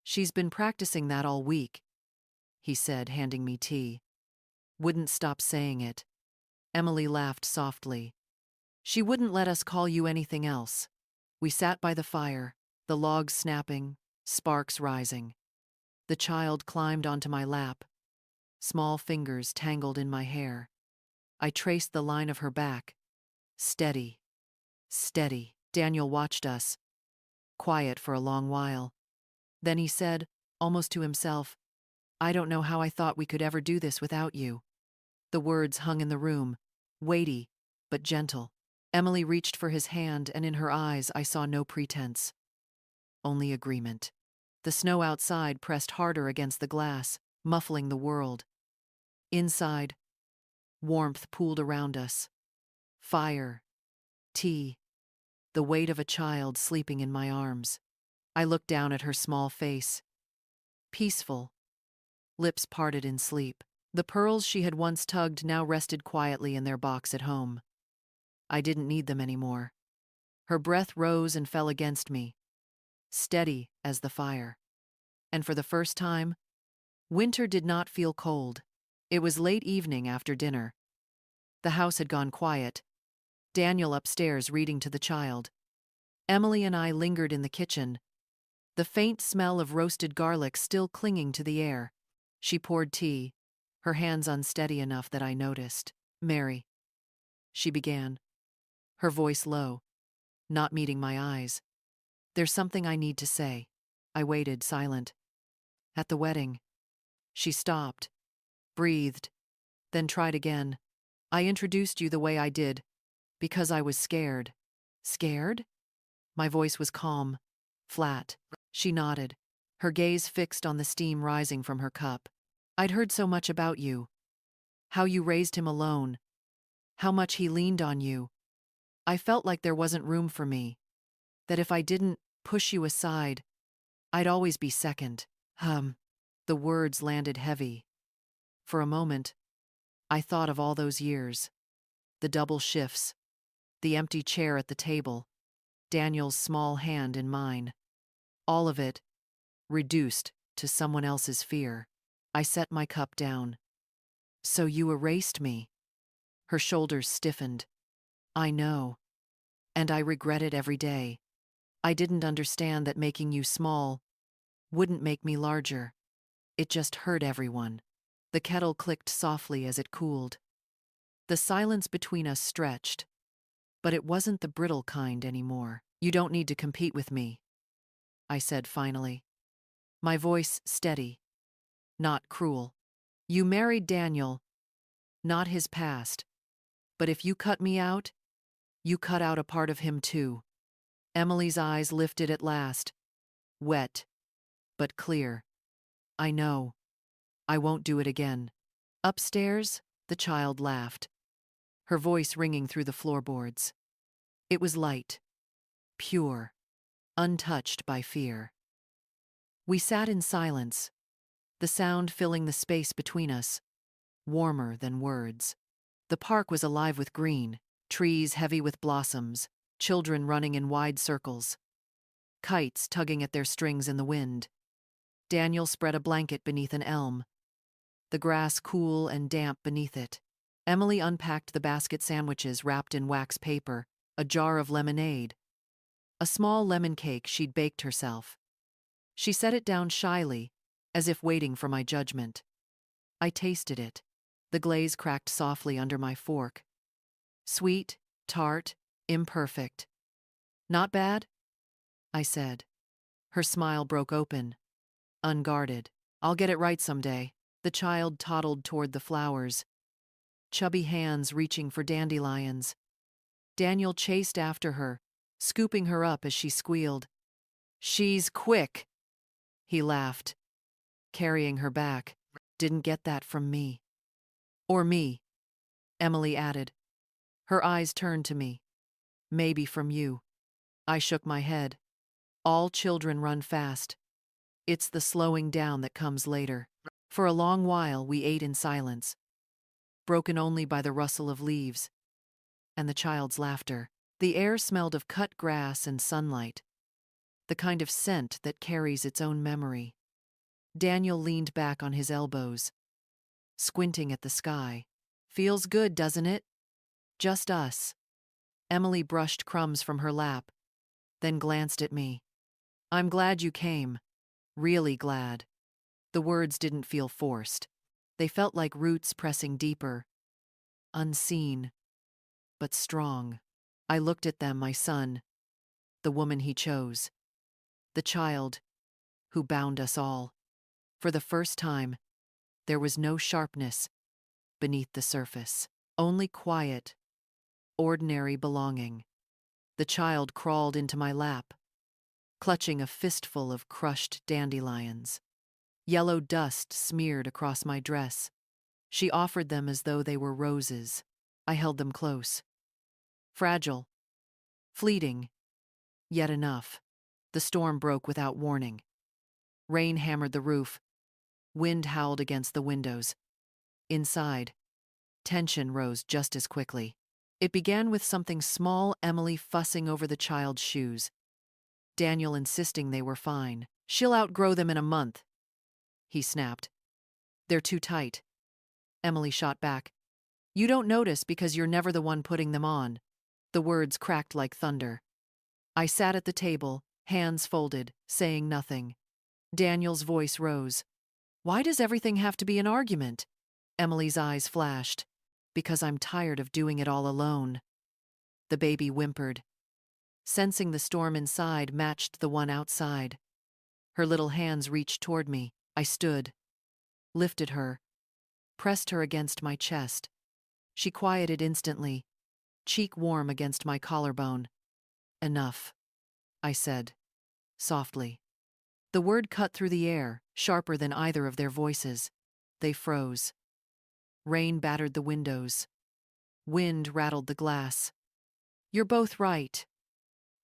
She's been practicing that all week, he said, handing me tea. Wouldn't stop saying it. Emily laughed softly. She wouldn't let us call you anything else. We sat by the fire, the logs snapping, sparks rising. The child climbed onto my lap, small fingers tangled in my hair. I traced the line of her back. Steady, steady. Daniel watched us, quiet for a long while. Then he said, almost to himself, I don't know how I thought we could ever do this without you. The words hung in the room, weighty, but gentle. Emily reached for his hand, and in her eyes I saw no pretense. Only agreement. The snow outside pressed harder against the glass, muffling the world. Inside, warmth pooled around us. Fire, tea, the weight of a child sleeping in my arms. I looked down at her small face. Peaceful, lips parted in sleep. The pearls she had once tugged now rested quietly in their box at home. I didn't need them anymore. Her breath rose and fell against me, steady as the fire. And for the first time, winter did not feel cold. It was late evening after dinner. The house had gone quiet. Daniel upstairs reading to the child. Emily and I lingered in the kitchen, the faint smell of roasted garlic still clinging to the air. She poured tea, her hands unsteady enough that I noticed. Mary, she began, her voice low, not meeting my eyes. There's something I need to say. I waited, silent. At the wedding. She stopped, breathed, then tried again. I introduced you the way I did, because I was scared. Scared? My voice was calm, flat. She nodded, her gaze fixed on the steam rising from her cup. I'd heard so much about you. How you raised him alone. How much he leaned on you. I felt like there wasn't room for me. That if I didn't push you aside, I'd always be second. The words landed heavy. For a moment, I thought of all those years. The double shifts, the empty chair at the table, Daniel's small hand in mine. All of it, reduced to someone else's fear. I set my cup down. So you erased me. Her shoulders stiffened. I know. And I regret it every day. I didn't understand that making you small wouldn't make me larger. It just hurt everyone. The kettle clicked softly as it cooled. The silence between us stretched, but it wasn't the brittle kind anymore. You don't need to compete with me, I said finally. My voice steady, not cruel. You married Daniel, not his past. But if you cut me out, You cut out a part of him too. Emily's eyes lifted at last. Wet, but clear. I know. I won't do it again. Upstairs, the child laughed, her voice ringing through the floorboards. It was light, pure, untouched by fear. We sat in silence, the sound filling the space between us, warmer than words. The park was alive with green, trees heavy with blossoms, children running in wide circles, kites tugging at their strings in the wind. Daniel spread a blanket beneath an elm, the grass cool and damp beneath it. Emily unpacked the basket sandwiches wrapped in wax paper, a jar of lemonade, a small lemon cake she'd baked herself. She set it down shyly, as if waiting for my judgment. I tasted it. The glaze cracked softly under my fork. Sweet, tart, imperfect. Not bad? I said. Her smile broke open, unguarded. I'll get it right someday. The child toddled toward the flowers, chubby hands reaching for dandelions. Daniel chased after her, scooping her up as she squealed. She's quick, he laughed, carrying her back. Didn't get that from me. Or me, Emily added. Her eyes turned to me. Maybe from you. I shook my head. All children run fast. It's the slowing down that comes later. For a long while we ate in silence, broken only by the rustle of leaves and the child's laughter. The air smelled of cut grass and sunlight, the kind of scent that carries its own memory. Daniel leaned back on his elbows, squinting at the sky. Feels good, doesn't it? Just us. Emily brushed crumbs from her lap, then glanced at me. I'm glad you came. Really glad. The words didn't feel forced. They felt like roots pressing deeper, unseen, but strong. I looked at them, my son, the woman he chose, the child who bound us all. For the first time, there was no sharpness beneath the surface, only quiet, ordinary belonging. The child crawled into my lap, clutching a fistful of crushed dandelions. Yellow dust smeared across my dress. She offered them as though they were roses. I held them close. Fragile, fleeting, yet enough. The storm broke without warning. Rain hammered the roof. Wind howled against the windows. Inside, tension rose just as quickly. It began with something small, Emily fussing over the child's shoes, Daniel insisting they were fine. She'll outgrow them in a month, he snapped. They're too tight. Emily shot back. You don't notice because you're never the one putting them on. The words cracked like thunder. I sat at the table, hands folded, saying nothing. Daniel's voice rose. Why does everything have to be an argument? Emily's eyes flashed. Because I'm tired of doing it all alone. The baby whimpered. Sensing the storm inside matched the one outside. Her little hands reached toward me. I stood, lifted her, pressed her against my chest. She quieted instantly, cheek warm against my collarbone. Enough, I said, softly. The word cut through the air, sharper than either of their voices. They froze. Rain battered the windows. Wind rattled the glass. You're both right,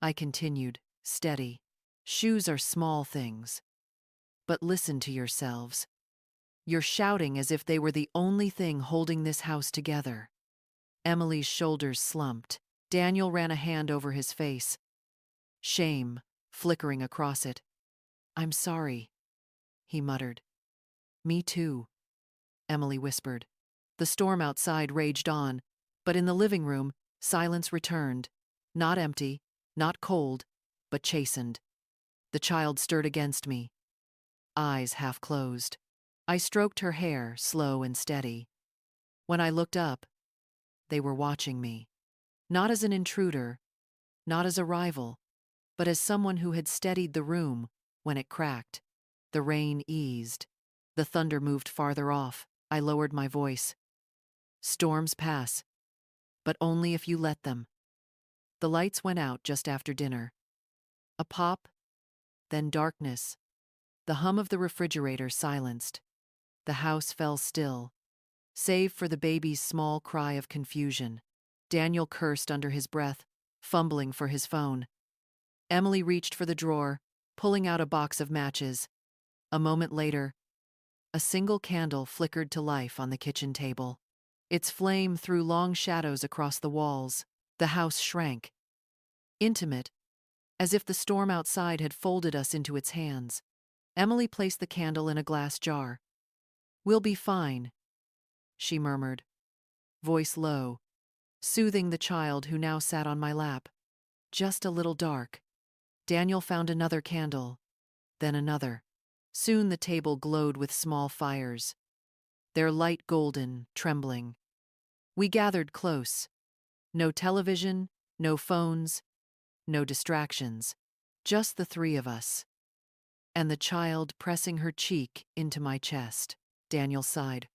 I continued, steady. Shoes are small things. But listen to yourselves. You're shouting as if they were the only thing holding this house together. Emily's shoulders slumped. Daniel ran a hand over his face, shame flickering across it. I'm sorry, he muttered. Me too, Emily whispered. The storm outside raged on, but in the living room, silence returned. Not empty, not cold, but chastened. The child stirred against me, eyes half closed. I stroked her hair, slow and steady. When I looked up, they were watching me. Not as an intruder, not as a rival, but as someone who had steadied the room when it cracked. The rain eased. The thunder moved farther off. I lowered my voice. Storms pass, but only if you let them. The lights went out just after dinner. A pop, then darkness. The hum of the refrigerator silenced. The house fell still, save for the baby's small cry of confusion. Daniel cursed under his breath, fumbling for his phone. Emily reached for the drawer, pulling out a box of matches. A moment later, a single candle flickered to life on the kitchen table. Its flame threw long shadows across the walls. The house shrank, intimate, as if the storm outside had folded us into its hands. Emily placed the candle in a glass jar. "We'll be fine," she murmured, voice low, soothing the child who now sat on my lap. "Just a little dark." Daniel found another candle, then another. Soon the table glowed with small fires, their light golden, trembling. We gathered close. No television, no phones, no distractions. Just the three of us. And the child pressing her cheek into my chest. Daniel sighed,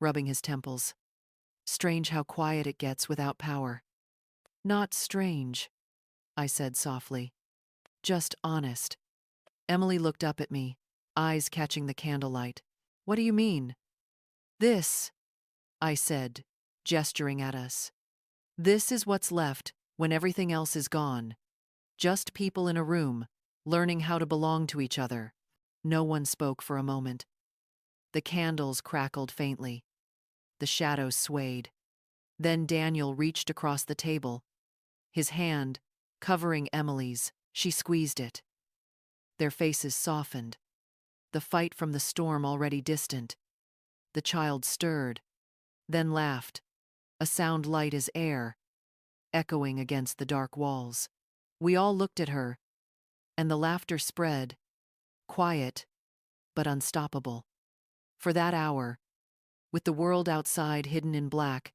rubbing his temples. "Strange how quiet it gets without power." "Not strange," I said softly. "Just honest." Emily looked up at me, eyes catching the candlelight. "What do you mean?" "This," I said, gesturing at us. "This is what's left when everything else is gone. Just people in a room, learning how to belong to each other." No one spoke for a moment. The candles crackled faintly. The shadows swayed. Then Daniel reached across the table, his hand covering Emily's. She squeezed it. Their faces softened, the fight from the storm already distant. The child stirred, then laughed, a sound light as air, echoing against the dark walls. We all looked at her, and the laughter spread, quiet but unstoppable. For that hour, with the world outside hidden in black,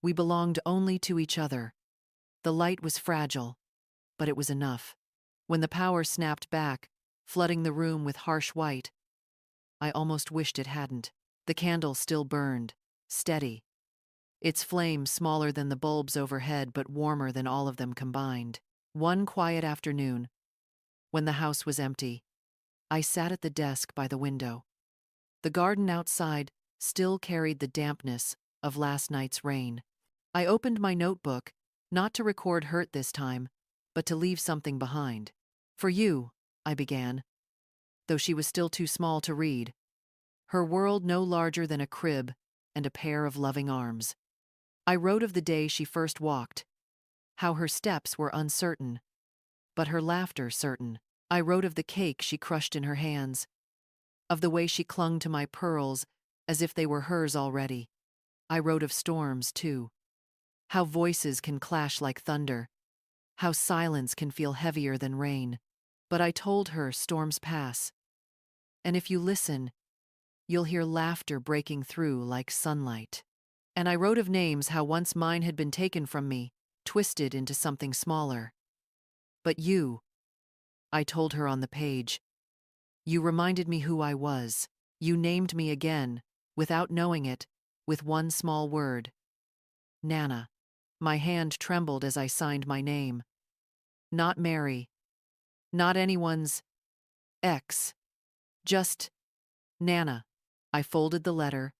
we belonged only to each other. The light was fragile, but it was enough. When the power snapped back, flooding the room with harsh white, I almost wished it hadn't. The candle still burned, steady, its flame smaller than the bulbs overhead but warmer than all of them combined. One quiet afternoon, when the house was empty, I sat at the desk by the window. The garden outside still carried the dampness of last night's rain. I opened my notebook, not to record hurt this time, but to leave something behind. "For you," I began, though she was still too small to read, her world no larger than a crib and a pair of loving arms. I wrote of the day she first walked, how her steps were uncertain, but her laughter certain. I wrote of the cake she crushed in her hands, of the way she clung to my pearls as if they were hers already. I wrote of storms, too, how voices can clash like thunder, how silence can feel heavier than rain. But I told her storms pass, and if you listen, you'll hear laughter breaking through like sunlight. And I wrote of names, how once mine had been taken from me, twisted into something smaller. "But you," I told her on the page, "you reminded me who I was. You named me again, without knowing it, with one small word. Nana." My hand trembled as I signed my name. Not Mary, not anyone's ex, just Nana. I folded the letter,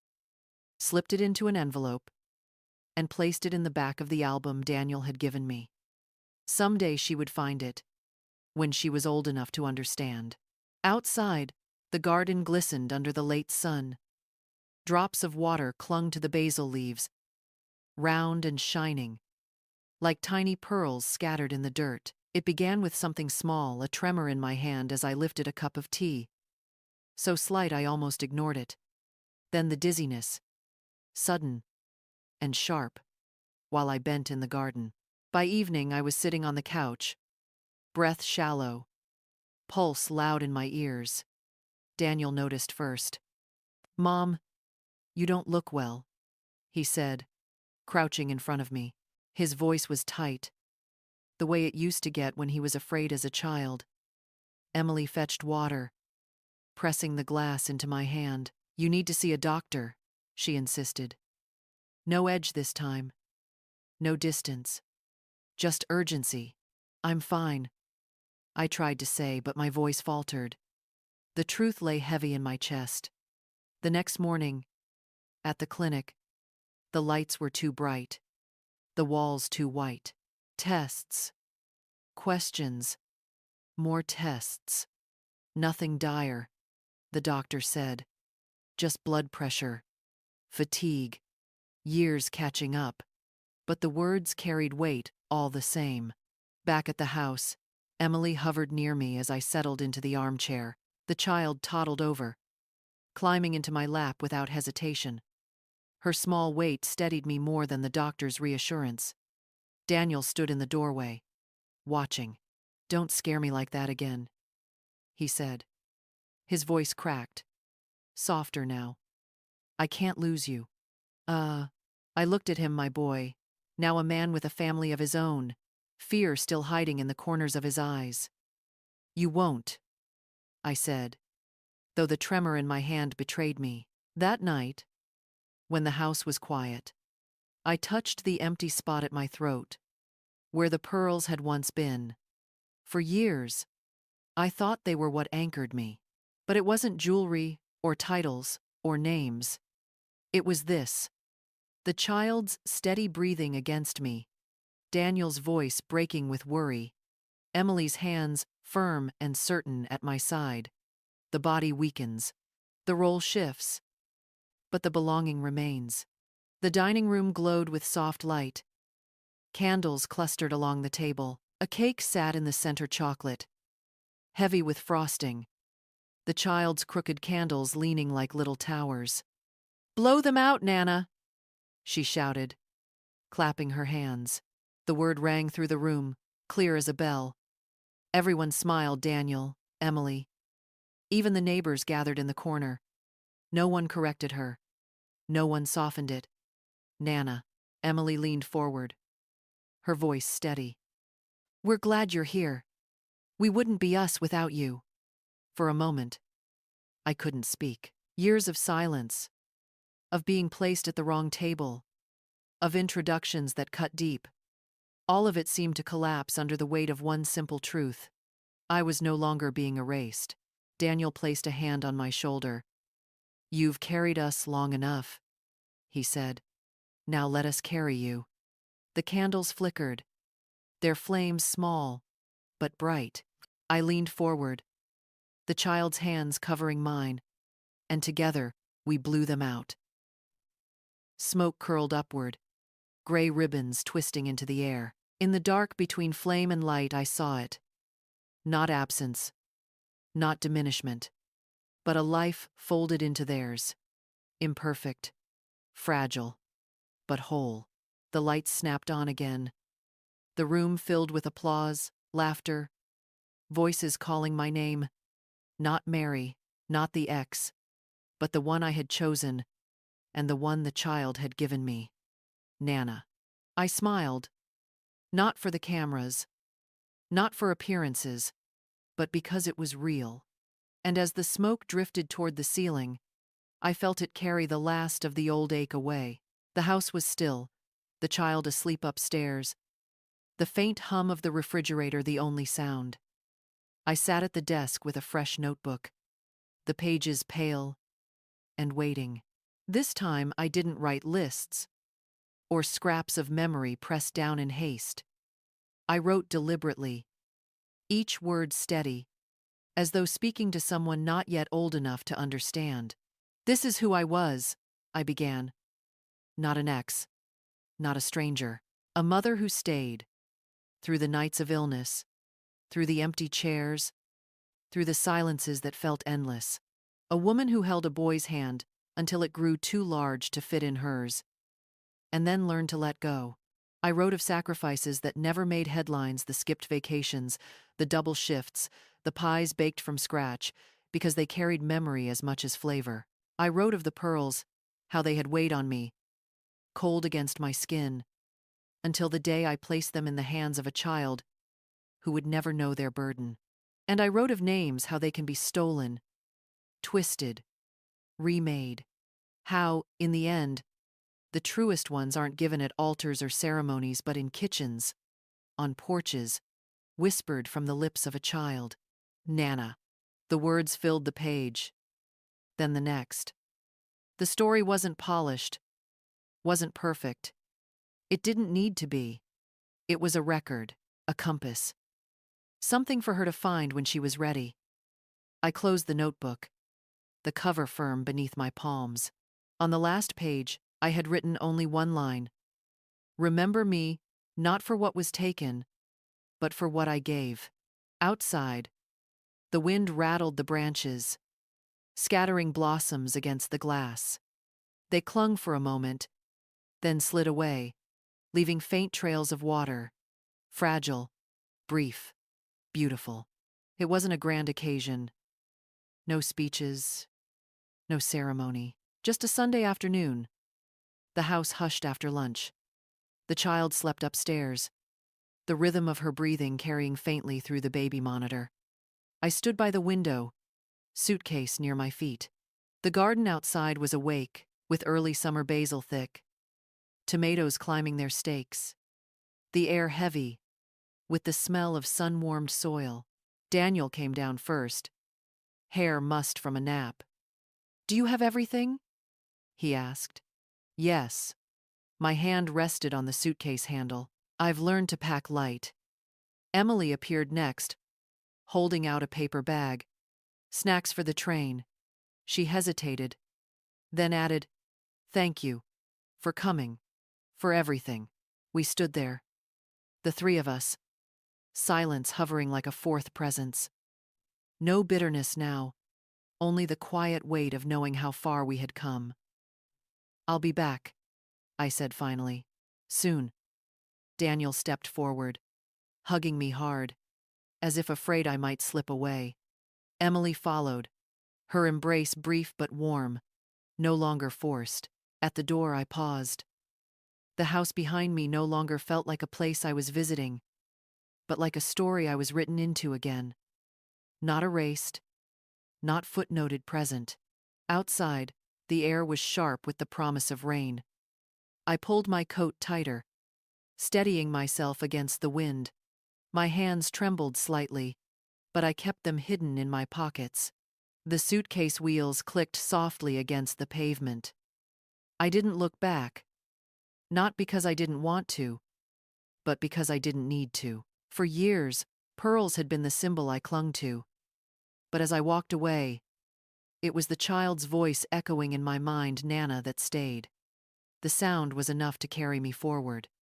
slipped it into an envelope, and placed it in the back of the album Daniel had given me. Someday she would find it, when she was old enough to understand. Outside, the garden glistened under the late sun. Drops of water clung to the basil leaves, round and shining, like tiny pearls scattered in the dirt. It began with something small, a tremor in my hand as I lifted a cup of tea. So slight I almost ignored it. Then the dizziness, sudden and sharp, while I bent in the garden. By evening I was sitting on the couch, breath shallow, pulse loud in my ears. Daniel noticed first. "Mom, you don't look well," he said, crouching in front of me. His voice was tight, the way it used to get when he was afraid as a child. Emily fetched water, pressing the glass into my hand. "You need to see a doctor," she insisted. "No edge this time. No distance. Just urgency. I'm fine, I tried to say, but my voice faltered. The truth lay heavy in my chest. The next morning, at the clinic, the lights were too bright, the walls too white. Tests. Questions. More tests. Nothing dire, the doctor said. Just blood pressure. Fatigue. Years catching up. But the words carried weight all the same. Back at the house, Emily hovered near me as I settled into the armchair. The child toddled over, climbing into my lap without hesitation. Her small weight steadied me more than the doctor's reassurance. Daniel stood in the doorway, watching. "Don't scare me like that again," he said. His voice cracked, softer now. "I can't lose you." I looked at him, my boy, now a man with a family of his own, fear still hiding in the corners of his eyes. "You won't," I said, though the tremor in my hand betrayed me. That night, when the house was quiet, I touched the empty spot at my throat, where the pearls had once been. For years, I thought they were what anchored me. But it wasn't jewelry, or titles, or names. It was this: the child's steady breathing against me, Daniel's voice breaking with worry, Emily's hands firm and certain at my side. The body weakens, the role shifts, but the belonging remains. The dining room glowed with soft light. Candles clustered along the table. A cake sat in the center, chocolate, heavy with frosting, the child's crooked candles leaning like little towers. "Blow them out, Nana," she shouted, clapping her hands. The word rang through the room, clear as a bell. Everyone smiled: Daniel, Emily. Even the neighbors gathered in the corner. No one corrected her. No one softened it. "Nana." Emily leaned forward, her voice steady. "We're glad you're here. We wouldn't be us without you." For a moment, I couldn't speak. Years of silence, of being placed at the wrong table, of introductions that cut deep. All of it seemed to collapse under the weight of one simple truth. I was no longer being erased. Daniel placed a hand on my shoulder. "You've carried us long enough," he said. "Now let us carry you." The candles flickered, their flames small, but bright. I leaned forward, the child's hands covering mine, and together we blew them out. Smoke curled upward, gray ribbons twisting into the air. In the dark between flame and light, I saw it. Not absence, not diminishment, but a life folded into theirs. Imperfect, fragile, but whole. The lights snapped on again. The room filled with applause, laughter, voices calling my name. Not Mary, not the ex, but the one I had chosen, and the one the child had given me. Nana. I smiled. Not for the cameras, not for appearances, but because it was real. And as the smoke drifted toward the ceiling, I felt it carry the last of the old ache away. The house was still, the child asleep upstairs, the faint hum of the refrigerator the only sound. I sat at the desk with a fresh notebook, the pages pale and waiting. This time I didn't write lists or scraps of memory pressed down in haste. I wrote deliberately, each word steady, as though speaking to someone not yet old enough to understand. "This is who I was," I began. Not an ex, not a stranger. A mother who stayed, through the nights of illness, through the empty chairs, through the silences that felt endless. A woman who held a boy's hand until it grew too large to fit in hers, and then learned to let go. I wrote of sacrifices that never made headlines: the skipped vacations, the double shifts, the pies baked from scratch, because they carried memory as much as flavor. I wrote of the pearls, how they had weighed on me, cold against my skin, until the day I placed them in the hands of a child who would never know their burden. And I wrote of names, how they can be stolen, twisted, remade. How, in the end, the truest ones aren't given at altars or ceremonies, but in kitchens, on porches, whispered from the lips of a child. Nana. The words filled the page. Then the next. The story wasn't polished, wasn't perfect. It didn't need to be. It was a record, a compass. Something for her to find when she was ready. I closed the notebook, the cover firm beneath my palms. On the last page, I had written only one line. Remember me, not for what was taken, but for what I gave. Outside, the wind rattled the branches, scattering blossoms against the glass. They clung for a moment, then slid away, leaving faint trails of water. Fragile, brief, beautiful. It wasn't a grand occasion. No speeches, no ceremony. Just a Sunday afternoon. The house hushed after lunch. The child slept upstairs, the rhythm of her breathing carrying faintly through the baby monitor. I stood by the window, suitcase near my feet. The garden outside was awake, with early summer basil thick, tomatoes climbing their stakes. The air heavy, with the smell of sun-warmed soil. Daniel came down first, hair mussed from a nap. "Do you have everything?" he asked. "Yes." My hand rested on the suitcase handle. "I've learned to pack light." Emily appeared next, holding out a paper bag. "Snacks for the train." She hesitated, then added, "Thank you. For coming. For everything." We stood there, the three of us, silence hovering like a fourth presence. No bitterness now, only the quiet weight of knowing how far we had come. "I'll be back," I said finally. "Soon." Daniel stepped forward, hugging me hard, as if afraid I might slip away. Emily followed, her embrace brief but warm, no longer forced. At the door I paused. The house behind me no longer felt like a place I was visiting, but like a story I was written into again. Not erased, not footnoted present. Outside, the air was sharp with the promise of rain. I pulled my coat tighter, steadying myself against the wind. My hands trembled slightly, but I kept them hidden in my pockets. The suitcase wheels clicked softly against the pavement. I didn't look back, not because I didn't want to, but because I didn't need to. For years, pearls had been the symbol I clung to. But as I walked away, it was the child's voice echoing in my mind, Nana, that stayed. The sound was enough to carry me forward.